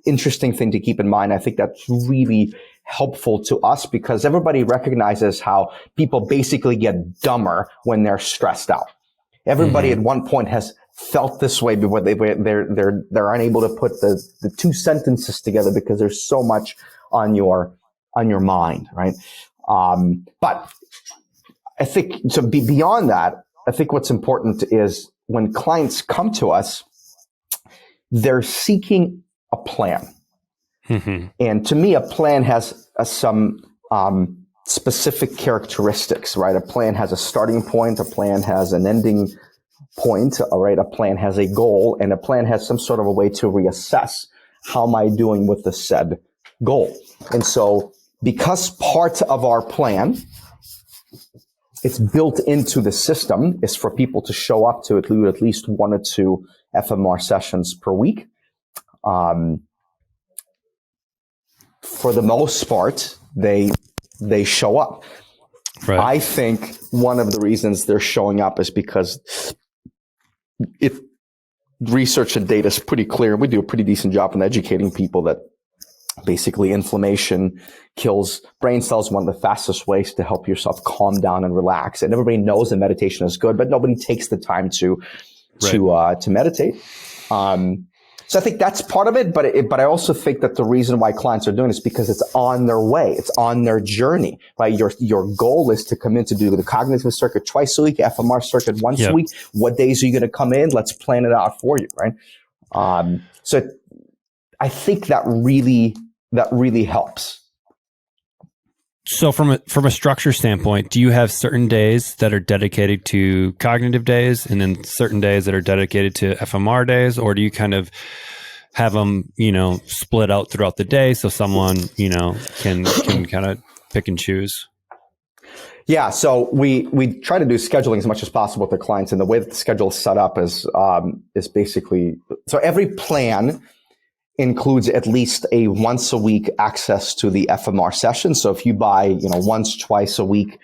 interesting thing to keep in mind. I think that's really helpful to us because everybody recognizes how people basically get dumber when they're stressed out. Everybody at one point has felt this way before they're unable to put the two sentences together because there's so much on your mind, right? But I think to be beyond that, I think what's important is when clients come to us, they're seeking a plan. And to me, a plan has some specific characteristics, right? A plan has a starting point, a plan has an ending point, all right? A plan has a goal, and a plan has some sort of a way to reassess how am I doing with the said goal. And so because part of our plan, it's built into the system, is for people to show up to at least 1 or 2 FMR sessions per week. For the most part, they show up. Right. I think one of the reasons they're showing up is because research and data is pretty clear. We do a pretty decent job in educating people that basically inflammation kills brain cells, one of the fastest ways to help yourself calm down and relax. And everybody knows that meditation is good, but nobody takes the time to meditate. So I think that's part of it, but I also think that the reason why clients are doing this is because it's on their way. It's on their journey, right? Your goal is to come in to do the cognitive circuit twice a week, FMR circuit once a week. What days are you going to come in? Let's plan it out for you, right? So I think that really helps. So from a structure standpoint, do you have certain days that are dedicated to cognitive days and then certain days that are dedicated to FMR days? Or do you kind of have them, split out throughout the day so someone, can kind of pick and choose? Yeah. So we try to do scheduling as much as possible with the clients. And the way that the schedule is set up is basically, so every plan includes at least a once a week access to the FMR session. So if you buy, once, twice a week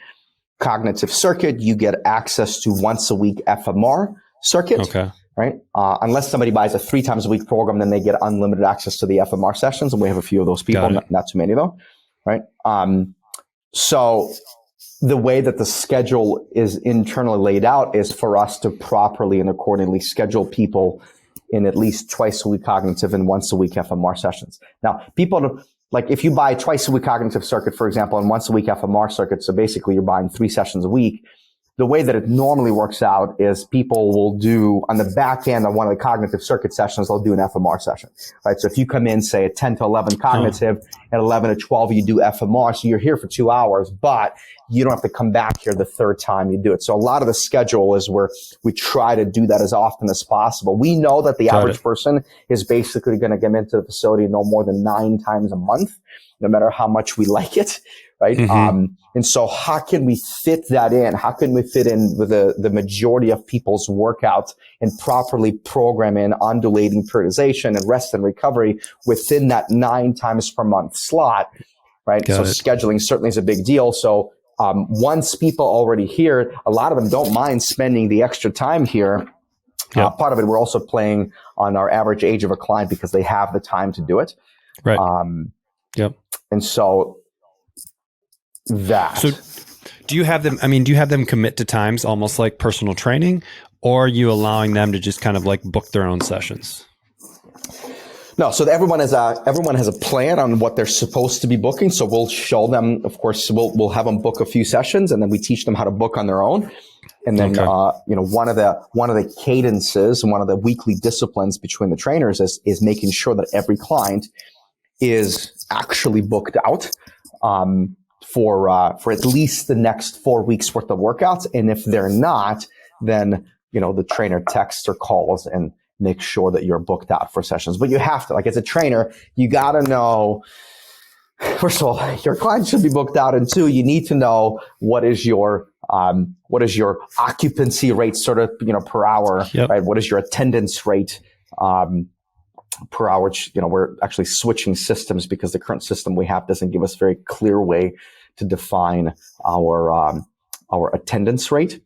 cognitive circuit, you get access to once a week FMR circuit. Okay. Right. Unless somebody buys a 3 times a week program, then they get unlimited access to the FMR sessions. And we have a few of those people, not too many though. Right. So the way that the schedule is internally laid out is for us to properly and accordingly schedule people in at least twice a week cognitive and once a week FMR sessions. Now, people like if you buy twice a week cognitive circuit, for example, and once a week FMR circuit, so basically you're buying 3 sessions a week. The way that it normally works out is people will do on the back end of one of the cognitive circuit sessions, they'll do an FMR session, right? So if you come in, say at 10 to 11 cognitive, at 11 to 12, you do FMR. So you're here for 2 hours, but you don't have to come back here the third time you do it. So a lot of the schedule is where we try to do that as often as possible. We know that the average person is basically going to come into the facility no more than 9 times a month, no matter how much we like it, right? And so how can we fit that in? How can we fit in with the majority of people's workouts and properly program in undulating periodization and rest and recovery within that 9 times per month slot, right? So scheduling certainly is a big deal. So once people already here, a lot of them don't mind spending the extra time here. Part of it, we're also playing on our average age of a client because they have the time to do it. Right. And so that. So do you have them commit to times almost like personal training, or are you allowing them to just kind of like book their own sessions? No, so everyone has a plan on what they're supposed to be booking. So we'll show them, of course, we'll have them book a few sessions, and then we teach them how to book on their own. And then, one of the cadences and one of the weekly disciplines between the trainers is making sure that every client is actually booked out, for at least the next 4 weeks worth of workouts. And if they're not, then, the trainer texts or calls and make sure that you're booked out for sessions. But you have to, like as a trainer, you got to know, first of all, your client should be booked out. And 2, you need to know what is your occupancy rate sort of, per hour, right? What is your attendance rate, per hour? Which, we're actually switching systems because the current system we have doesn't give us a very clear way to define our attendance rate,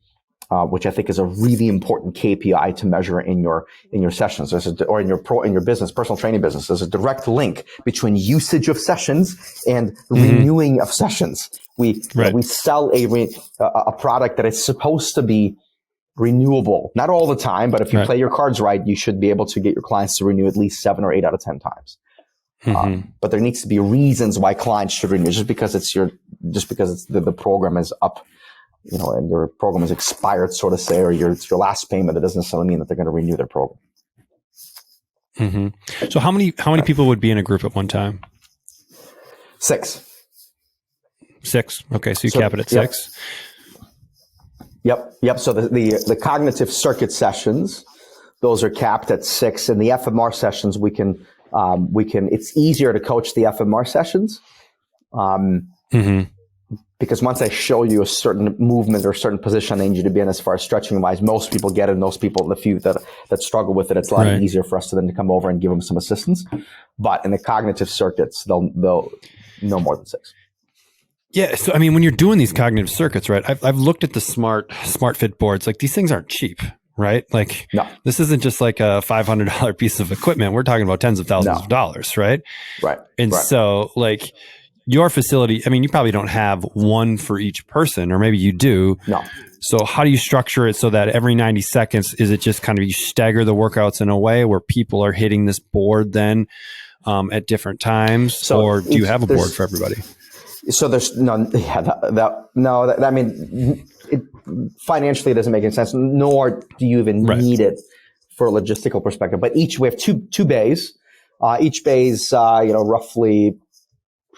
which I think is a really important KPI to measure in your sessions, or in your business, personal training business. There's a direct link between usage of sessions and renewing of sessions. We sell a product that is supposed to be renewable, not all the time, but if you play your cards right, you should be able to get your clients to renew at least 7 or 8 out of 10 times. But there needs to be reasons why clients should renew. Just because the program is up, and your program is expired, so to say, or it's your last payment, that doesn't necessarily mean that they're going to renew their program. So how many people would be in a group at one time? 6. 6. Okay, so you cap it at 6. Yep. So the cognitive circuit sessions, those are capped at 6, and the FMR sessions we can it's easier to coach the FMR sessions, because once I show you a certain movement or a certain position I need you to be in as far as stretching wise, most people get it, and those people, the few that struggle with it, it's a lot easier for us to then to come over and give them some assistance. But in the cognitive circuits, they'll no more than 6. Yeah. So, when you're doing these cognitive circuits, right? I've looked at the smart fit boards. Like, these things aren't cheap, right? Like, no. This isn't just like a $500 piece of equipment. We're talking about tens of thousands of dollars, right? Right. And so, like, your facility, you probably don't have one for each person, or maybe you do. No. So how do you structure it so that every 90 seconds, is it just kind of you stagger the workouts in a way where people are hitting this board then at different times, or do you have a board for everybody? So there's none. Yeah, financially it doesn't make any sense, nor do you even need it for a logistical perspective. But we have two bays. Each bay is, roughly,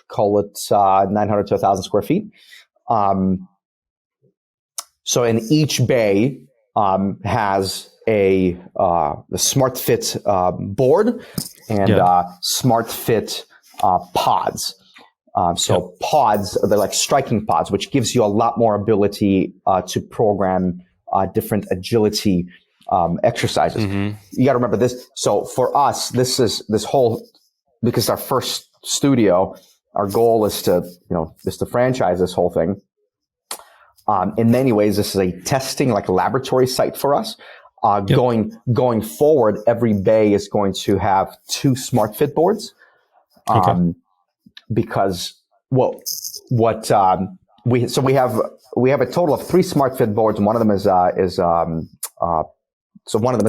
call it 900 to 1,000 square feet. So in each bay has the Smart Fit board and Smart Fit pods. Pods, they're like striking pods, which gives you a lot more ability to program different agility exercises. You got to remember this. So for us, because our first studio, our goal is to franchise this whole thing. In many ways, this is a testing, like a laboratory site for us. Going forward, every bay is going to have 2 Smart Fit boards. Because we have a total of 3 Smart Fit boards, and one of them is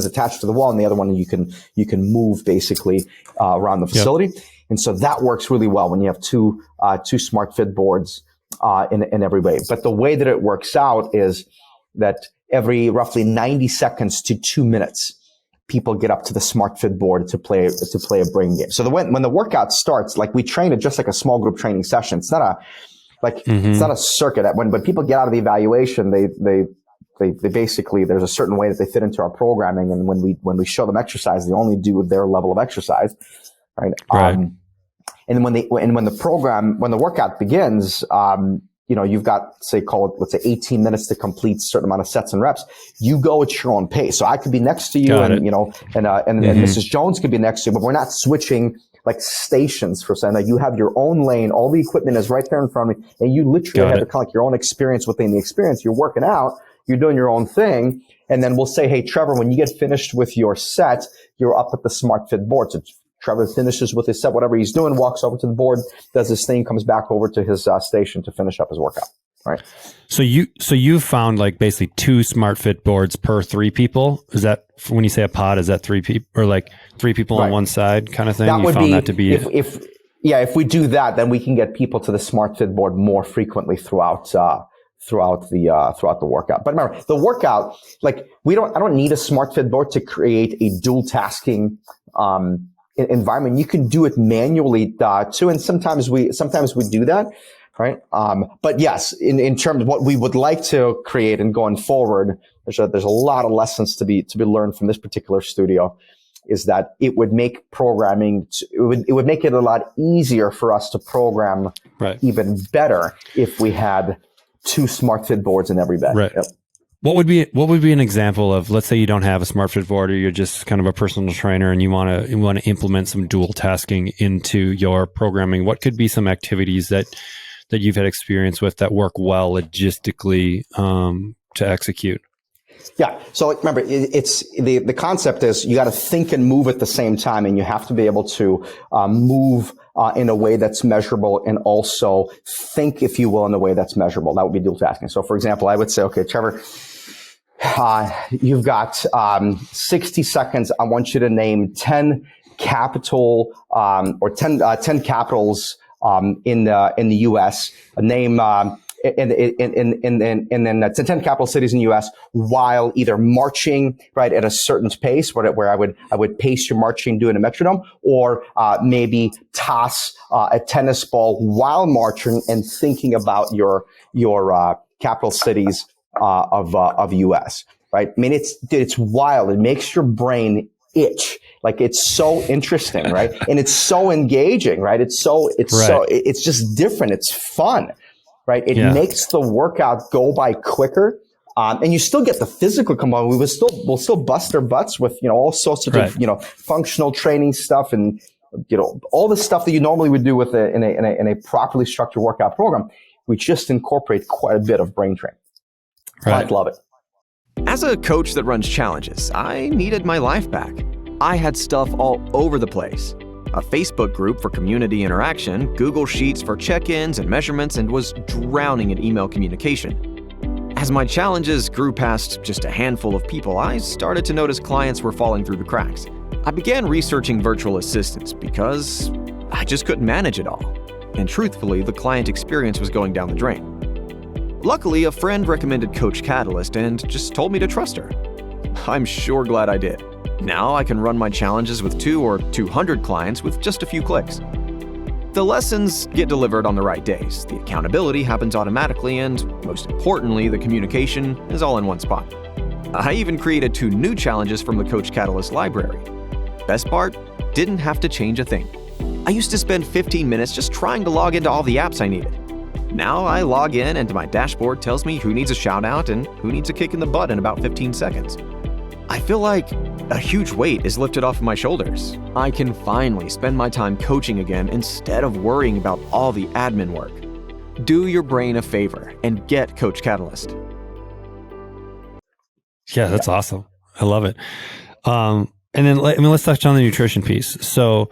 attached to the wall, and the other one you can move basically around the facility. And so that works really well when you have two smart fit boards in every way. But the way that it works out is that every roughly 90 seconds to 2 minutes, people get up to the smart fit board to play a brain game. So when the workout starts, like we train it just like a small group training session. It's not it's not a circuit. When people get out of the evaluation, they basically, there's a certain way that they fit into our programming. And when we show them exercise, they only do their level of exercise. Right. And when the workout begins, you've got, let's say 18 minutes to complete a certain amount of sets and reps. You go at your own pace. So I could be next to you and Mrs. Jones could be next to you, but we're not switching like stations for saying that you have your own lane. All the equipment is right there in front of you. And you literally have kind of like your own experience within the experience. You're working out, you're doing your own thing. And then we'll say, hey, Trevor, when you get finished with your set, you're up at the smart fit board. So Trevor finishes with his set, whatever he's doing, walks over to the board, does his thing, comes back over to his station to finish up his workout. Right. So you found like basically 2 smart fit boards per 3 people. Is that when you say a pod? Is that 3 people or like 3 people on one side kind of thing? That would be if we do that, then we can get people to the smart fit board more frequently throughout the workout. But remember, the workout, like I don't need a smart fit board to create a dual tasking environment. You can do it manually too, and sometimes we do that, right? But yes, in terms of what we would like to create and going forward, there's a lot of lessons to be learned from this particular studio. Is that it would make programming, it would make it a lot easier for us to program even better if we had 2 smart fit boards in every bed. Right. Yep. What would be an example of, let's say you don't have a smart fit board or you're just kind of a personal trainer and you want to implement some dual tasking into your programming? What could be some activities that you've had experience with that work well logistically to execute? Yeah. So remember, it's the concept is you got to think and move at the same time, and you have to be able to move in a way that's measurable and also think, if you will, in a way that's measurable. That would be dual tasking. So for example, I would say, okay, Trevor, you've got 60 seconds. I want you to name 10 capital or 10 capitals in the U.S. Name and then 10 capital cities in the U.S. while either marching right at a certain pace, where I would pace your marching doing a metronome, or maybe toss a tennis ball while marching and thinking about your capital cities of U.S. Right? I mean, it's wild. It makes your brain itch. Like, it's so interesting, right? And it's so engaging, right? It's just different. It's fun. Right. It makes the workout go by quicker. And you still get the physical component. We'll still bust our butts with, all sorts of, functional training stuff and, all the stuff that you normally would do with in a properly structured workout program. We just incorporate quite a bit of brain training. Right. I love it. As a coach that runs challenges, I needed my life back. I had stuff all over the place. A Facebook group for community interaction, Google Sheets for check-ins and measurements, and was drowning in email communication. As my challenges grew past just a handful of people, I started to notice clients were falling through the cracks. I began researching virtual assistants because I just couldn't manage it all. And truthfully, the client experience was going down the drain. Luckily, a friend recommended Coach Catalyst and just told me to trust her. I'm sure glad I did. Now I can run my challenges with 2 or 200 clients with just a few clicks. The lessons get delivered on the right days, the accountability happens automatically, and most importantly, the communication is all in one spot. I even created 2 new challenges from the Coach Catalyst library. Best part, didn't have to change a thing. I used to spend 15 minutes just trying to log into all the apps I needed. Now I log in and my dashboard tells me who needs a shout out and who needs a kick in the butt in about 15 seconds. I feel like a huge weight is lifted off of my shoulders. I can finally spend my time coaching again instead of worrying about all the admin work. Do your brain a favor and get Coach Catalyst. Yeah, that's awesome. I love it. And then let's touch on the nutrition piece. So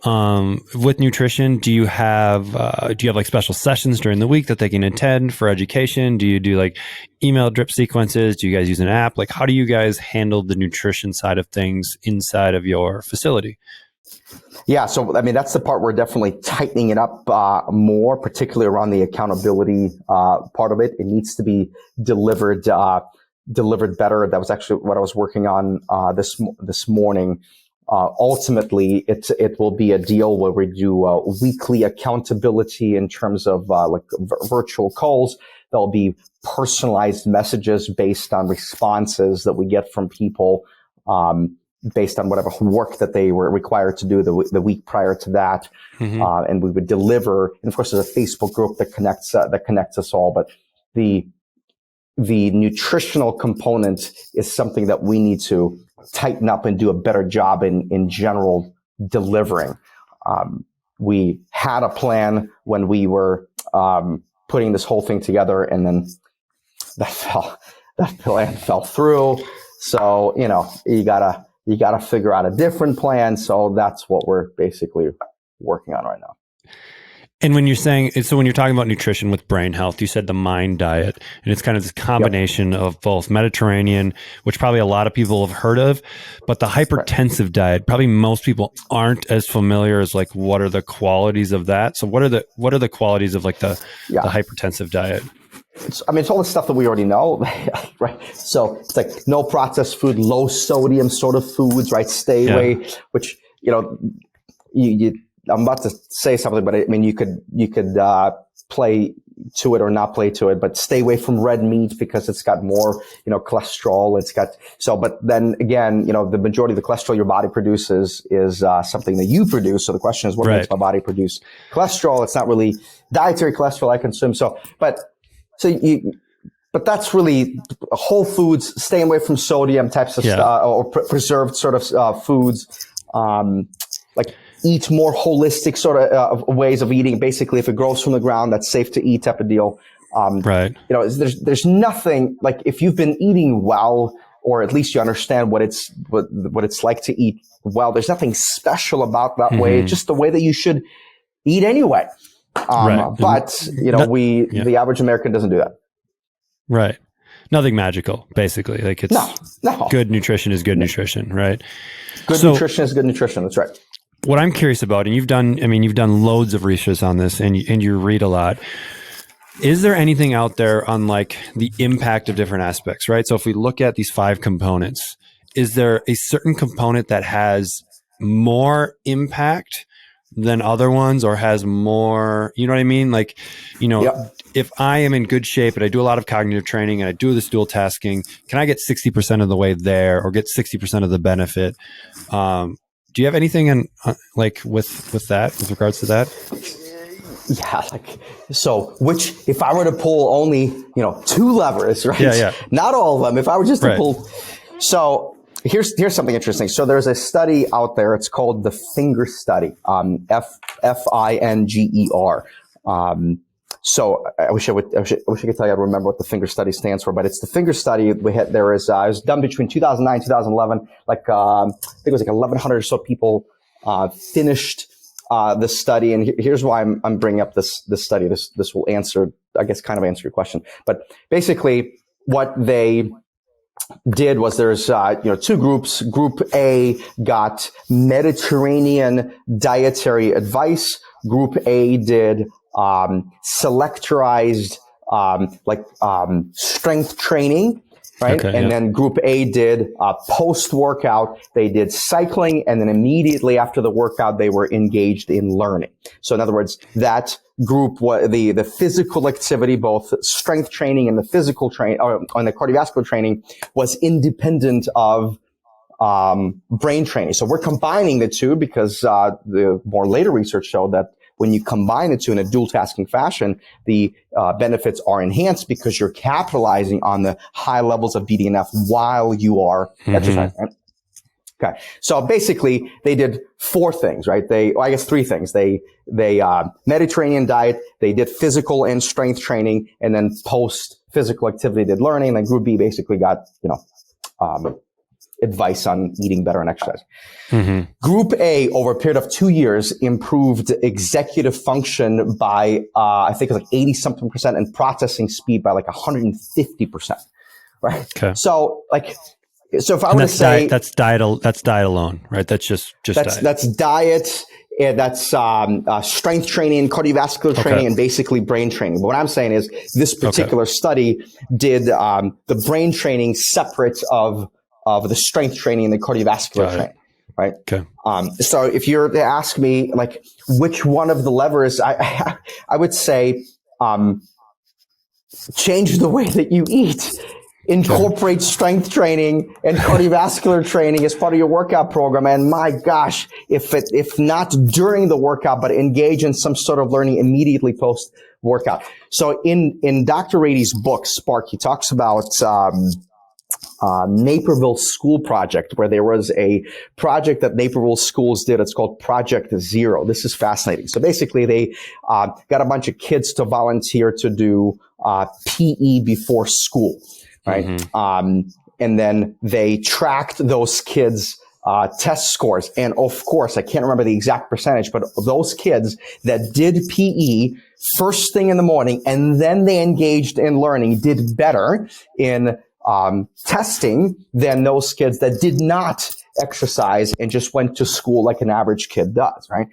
with nutrition, do you have like special sessions during the week that they can attend for education? Do you do like email drip sequences? Do you guys use an app? Like, how do you guys handle the nutrition side of things inside of your facility? Yeah, so I mean that's the part we're definitely tightening it up more, particularly around the accountability part of it. It needs to be delivered better. That was actually what I was working on this morning. Ultimately, it will be a deal where we do weekly accountability in terms of virtual calls. There'll be personalized messages based on responses that we get from people. Based on whatever work that they were required to do the week prior to that. And we would deliver, and of course there's a Facebook group that connects us all, but the nutritional component is something that we need to tighten up and do a better job in general delivering. We had a plan when we were putting this whole thing together, and then that plan fell through. So, you gotta figure out a different plan. So that's what we're basically working on right now. And when you're talking about nutrition with brain health, you said the mind diet, and it's kind of this combination of both Mediterranean, which probably a lot of people have heard of, but the hypertensive diet, probably most people aren't as familiar as like, what are the qualities of that? So what are the qualities of like the hypertensive diet? It's all the stuff that we already know, right? So it's like no processed food, low sodium sort of foods, right? Stay away, which, I'm about to say something, but I mean, you could play to it or not play to it, but stay away from red meat because it's got more, cholesterol. But then again, the majority of the cholesterol your body produces is something that you produce. So the question is, what makes my body produce cholesterol? It's not really dietary cholesterol I consume. But that's really whole foods, staying away from sodium types of stuff, or preserved sort of foods. Like eat more holistic sort of ways of eating. Basically, if it grows from the ground, that's safe to eat type of deal. There's nothing like if you've been eating well, or at least you understand what it's like to eat well. There's nothing special about that way. It's just the way that you should eat anyway. But the average American doesn't do that. Right. Nothing magical, basically. Like it's no. Good nutrition is good nutrition, right? Good nutrition is good nutrition. That's right. What I'm curious about, and you've done loads of research on this, and you read a lot. Is there anything out there on like the impact of different aspects, right? So if we look at these 5 components, is there a certain component that has more impact than other ones, or has more, you know what I mean? Like, if I am in good shape and I do a lot of cognitive training and I do this dual tasking, can I get 60% of the way there or get 60% of the benefit? Do you have anything in with that, with regards to that? Yeah, so if I were to pull only, 2 levers, right? Yeah. Not all of them. If I were just to pull, so here's something interesting. So there's a study out there. It's called the Finger Study, FINGER. So I wish I could tell you I remember what the Finger Study stands for, but it's the Finger Study. It was done between 2009 and 2011. I think it was 1,100 or so people finished the study. And here's why I'm bringing up this study. This will answer your question. But basically, what they did was there's 2 groups. Group A got Mediterranean dietary advice. Group A did selectorized strength training, right? And then Group A did post-workout. They did cycling, and then immediately after the workout, they were engaged in learning. So in other words, that group, the physical activity, both strength training and the physical training, or on the cardiovascular training, was independent of brain training. So we're combining the two because the more later research showed that when you combine the two in a dual tasking fashion, the benefits are enhanced because you're capitalizing on the high levels of BDNF while you are exercising. Right? Okay. So basically they did 4 things, right? 3 things. They Mediterranean diet, they did physical and strength training, and then post physical activity did learning. And then Group B basically got, advice on eating better and exercising. Group A, over a period of 2 years, improved executive function by, I think it was 80 something percent, and processing speed by 150%. Right. Okay. So So if I were to say that's diet alone, right? That's just diet. That's diet. And that's strength training, cardiovascular training, and basically brain training. But what I'm saying is this particular study did the brain training separate of the strength training and the cardiovascular training, right? Okay. So if you're to ask me, like, which one of the levers, I would say change the way that you eat. Incorporate strength training and cardiovascular training as part of your workout program. And my gosh, if not during the workout, but engage in some sort of learning immediately post workout. So in Dr. Rady's book, Spark, he talks about Naperville School Project, where there was a project that Naperville schools did. It's called Project Zero. This is fascinating. So basically they got a bunch of kids to volunteer to do PE before school. Right. Mm-hmm. And then they tracked those kids' test scores. And of course, I can't remember the exact percentage, but those kids that did PE first thing in the morning and then they engaged in learning did better in testing than those kids that did not exercise and just went to school like an average kid does. Right.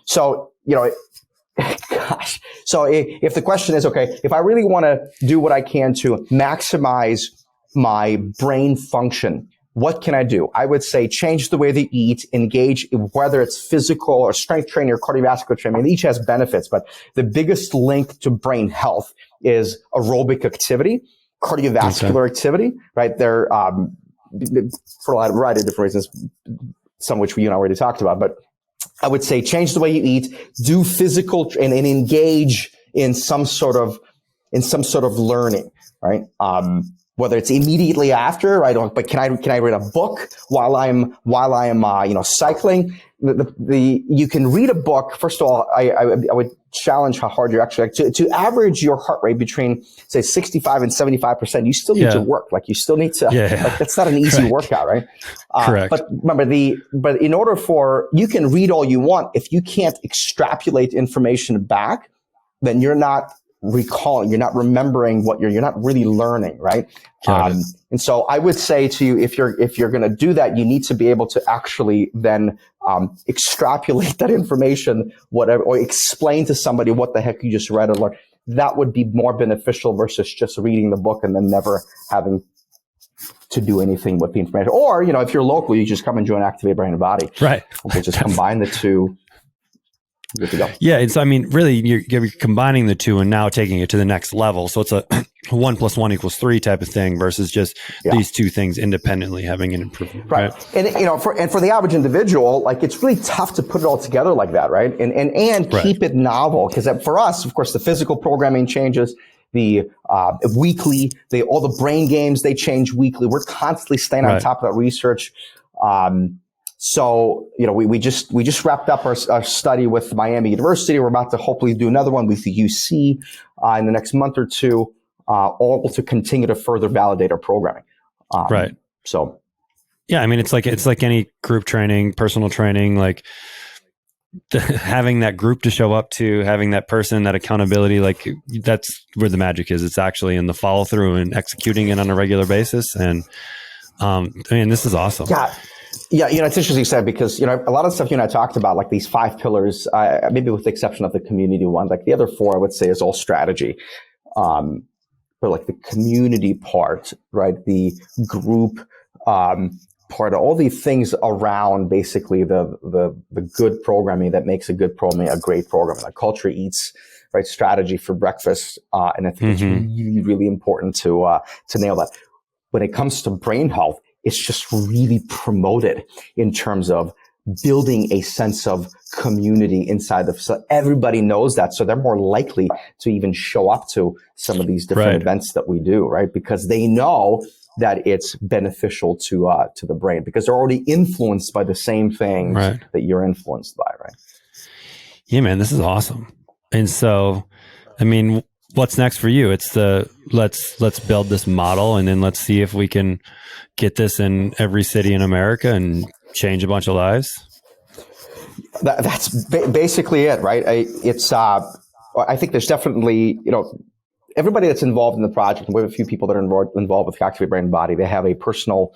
So, gosh. So if the question is, okay, if I really want to do what I can to maximize my brain function, what can I do? I would say change the way they eat, engage, whether it's physical or strength training or cardiovascular training. Each has benefits, but the biggest link to brain health is aerobic activity, cardiovascular activity, right? They're, for a variety of different reasons, some of which you and I already talked about, but I would say change the way you eat, do physical and engage in some sort of learning, right? Whether it's immediately after, right? But can I read a book while I'm cycling? You can read a book. First of all, I would challenge how hard you're actually to average your heart rate between say 65 and 75%. You still need to work. Like you still need to. Like, that's not an easy workout, right? Correct. But remember but in order you can read all you want. If you can't extrapolate information back, then you're not recalling, you're not remembering you're not really learning, right? And so I would say to you, if you're going to do that, you need to be able to actually then extrapolate that information, whatever, or explain to somebody what the heck you just read or learned. That would be more beneficial versus just reading the book and then never having to do anything with the information. Or, if you're local, you just come and join Activate Brain and Body. Right. Okay, just combine the two. Good to go. Yeah. And so, I mean, really, you're combining the two and now taking it to the next level. So it's a 1 + 1 = 3 type of thing versus just these two things independently having an improvement. Right. And, for the average individual, like it's really tough to put it all together like that. Right. And keep it novel. Because for us, of course, the physical programming changes, the weekly, all the brain games, they change weekly. We're constantly staying on top of that research. So, we just wrapped up our study with Miami University. We're about to hopefully do another one with the UC in the next month or two, all to continue to further validate our programming. Right. So, yeah, I mean, it's like any group training, personal training, like having that group to show up to, having that person, that accountability, like that's where the magic is. It's actually in the follow through and executing it on a regular basis. And this is awesome. Yeah, it's interesting you said, because, a lot of stuff you and I talked about, like these 5 pillars, maybe with the exception of the community one, like the other 4, I would say is all strategy. But like the community part, right? The group, part of all these things around basically the good programming that makes a good programming a great program. Like culture eats, right? Strategy for breakfast. And I think it's really, really important to nail that. When it comes to brain health, it's just really promoted in terms of building a sense of community inside so everybody knows that. So they're more likely to even show up to some of these different events that we do, right? Because they know that it's beneficial to the brain, because they're already influenced by the same things that you're influenced by, right? Yeah, man, this is awesome. And so, I mean, what's next for you? It's let's build this model, and then let's see if we can get this in every city in America and change a bunch of lives. That's basically it, right? I think there's definitely, everybody that's involved in the project, and we have a few people that are involved with Activate Brain and Body, they have a personal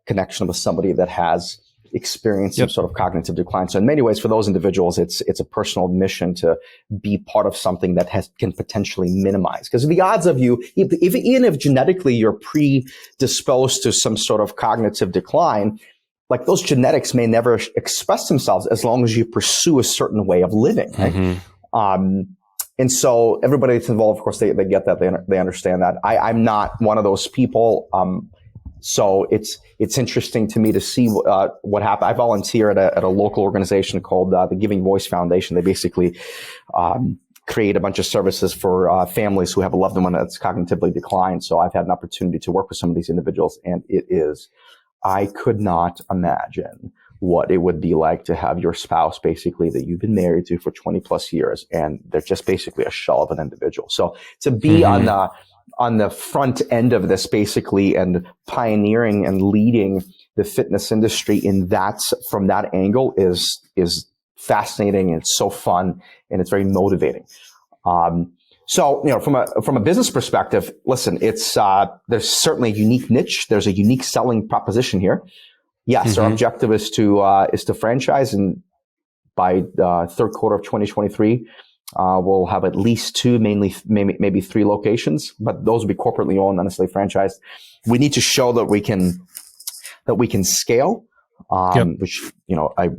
connection with somebody that has experienced some sort of cognitive decline. So in many ways, for those individuals, it's a personal mission to be part of something that can potentially minimize. Because the odds of you, even if genetically you're predisposed to some sort of cognitive decline, like those genetics may never express themselves as long as you pursue a certain way of living. Right? And so everybody that's involved, of course, they get that. They understand that. I'm not one of those people. So it's interesting to me to see what happened. I volunteer at a local organization called the Giving Voice Foundation. They basically create a bunch of services for families who have a loved one that's cognitively declined. So I've had an opportunity to work with some of these individuals, and I could not imagine what it would be like to have your spouse basically that you've been married to for 20 plus years, and they're just basically a shell of an individual. So to be on the front end of this basically and pioneering and leading the fitness industry from that angle is fascinating, and it's so fun, and it's very motivating. So, from a business perspective, listen, there's certainly a unique niche. There's a unique selling proposition here. Yes, our objective is to franchise, and by the third quarter of 2023, we'll have at least 2, maybe 3 locations, but those will be corporately owned, not necessarily franchised. We need to show that we can scale, which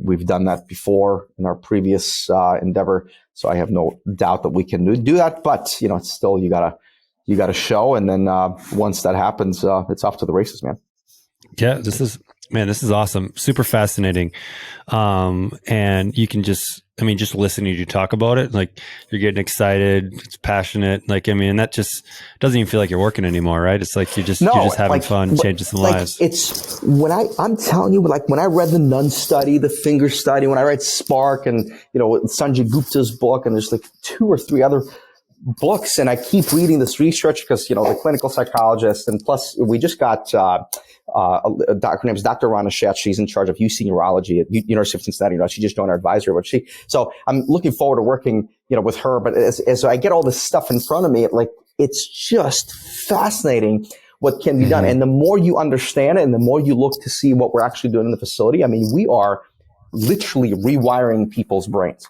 we've done that before in our previous endeavor. So I have no doubt that we can do that. But it's still you gotta show, and then once that happens, it's off to the races, man. Yeah, this is awesome. Super fascinating. And you can just listening to you talk about it, like you're getting excited, it's passionate. That just doesn't even feel like you're working anymore, right? It's like you're just having fun, changing some lives. It's I'm telling you, like when I read the Nun study, the Finger study, when I read Spark and, Sanjay Gupta's book, and there's like 2 or 3 other books, and I keep reading this research because, the clinical psychologist, and plus we just got, her name is Dr. Rana Shatz. She's in charge of UC Neurology at University of Cincinnati. She just joined our advisory, so I'm looking forward to working, with her. But as I get all this stuff in front of me, it's just fascinating what can be done. And the more you understand it, and the more you look to see what we're actually doing in the facility, we are literally rewiring people's brains.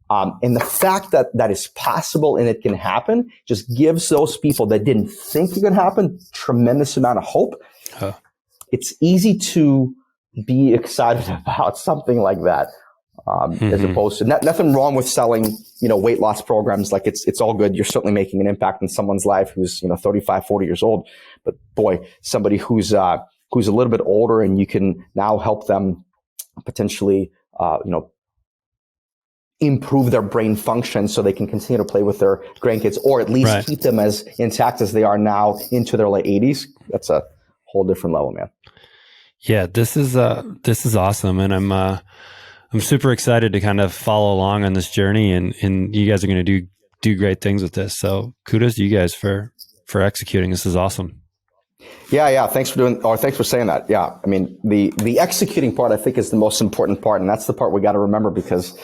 And the fact that is possible and it can happen just gives those people that didn't think it could happen tremendous amount of hope. It's easy to be excited about something like that, as opposed to nothing wrong with selling, weight loss programs. Like it's all good. You're certainly making an impact in someone's life who's, 35, 40 years old. But boy, somebody who's a little bit older, and you can now help them potentially, improve their brain function so they can continue to play with their grandkids, or at least keep them as intact as they are now into their late 80s. That's a whole different level, man. Yeah, this is awesome. And I'm super excited to kind of follow along on this journey, and you guys are going to do great things with this. So kudos to you guys for executing. This is awesome. Yeah. Thanks for saying that. Yeah. The executing part, I think, is the most important part. And that's the part we got to remember, because,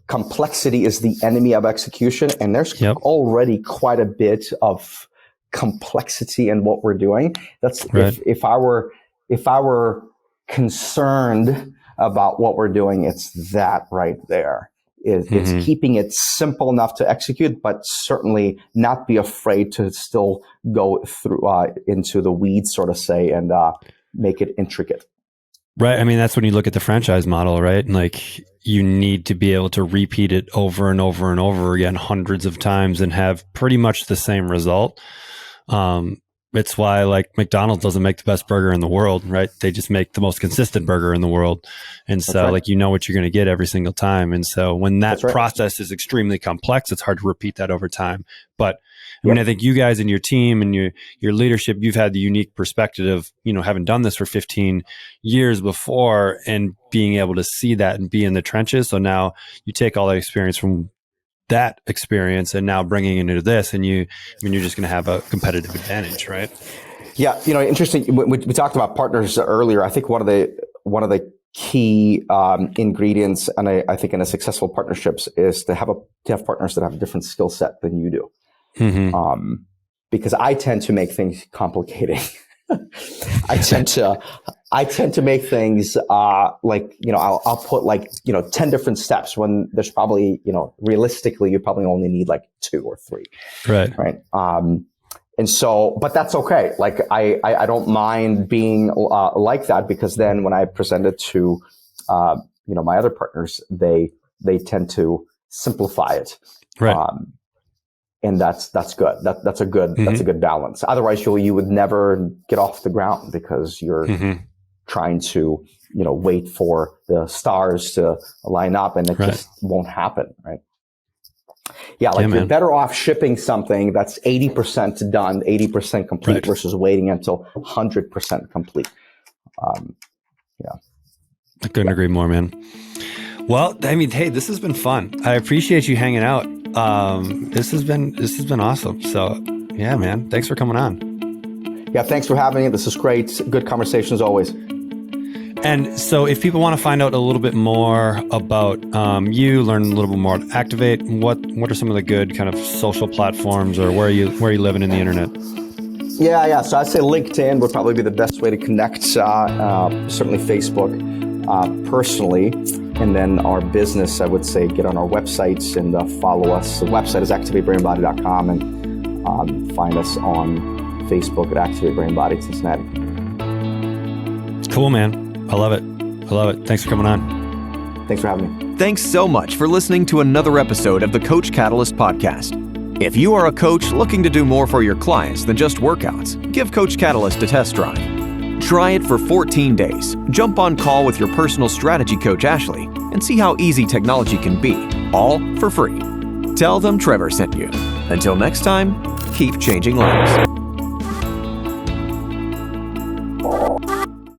complexity is the enemy of execution. And there's already quite a bit of complexity in what we're doing. That's right. If I were concerned about what we're doing, it's that right there. It's keeping it simple enough to execute, but certainly not be afraid to still go through into the weeds, sort of say, and make it intricate. Right. That's when you look at the franchise model, right? Like you need to be able to repeat it over and over and over again, hundreds of times, and have pretty much the same result. It's why like McDonald's doesn't make the best burger in the world, right? They just make the most consistent burger in the world. And so like, what you're going to get every single time. And so when that process is extremely complex, it's hard to repeat that over time. But I think you guys and your team and your leadership, you've had the unique perspective of, having done this for 15 years before and being able to see that and be in the trenches. So now you take all that experience from that experience and now bringing it into this, and you're just going to have a competitive advantage, right? Yeah. Interesting. We talked about partners earlier. I think one of the key ingredients, and I think in a successful partnerships, is to have partners that have a different skill set than you do. because I tend to make things complicated. I tend to make things like, I'll put like 10 different steps when there's probably, realistically you probably only need like 2 or 3. Right. And so, but that's okay. Like I don't mind being like that, because then when I present it to my other partners, they tend to simplify it. Right. And that's good. That's a good balance. Otherwise, you would never get off the ground, because you're trying to wait for the stars to line up, and it just won't happen, right? Yeah, you're better off shipping something that's 80% done, 80% complete, versus waiting until 100% complete. I couldn't agree more, man. Well, I mean, hey, this has been fun. I appreciate you hanging out. This has been awesome. So yeah, man, thanks for coming on. Yeah, thanks for having me. This is great. Good conversation as always. And so if people want to find out a little bit more about you, learn a little bit more about Activate, what are some of the good kind of social platforms, or where are you living in the internet? Yeah. So I'd say LinkedIn would probably be the best way to connect. Certainly Facebook, personally. And then our business, I would say, get on our websites and follow us. The website is activatebrainbody.com, and find us on Facebook at Activate Brain Body Cincinnati. Cool, man. I love it. Thanks for coming on. Thanks for having me. Thanks so much for listening to another episode of the Coach Catalyst podcast. If you are a coach looking to do more for your clients than just workouts, give Coach Catalyst a test drive. Try it for 14 days. Jump on call with your personal strategy coach, Ashley, and see how easy technology can be, all for free. Tell them Trevor sent you. Until next time, keep changing lives.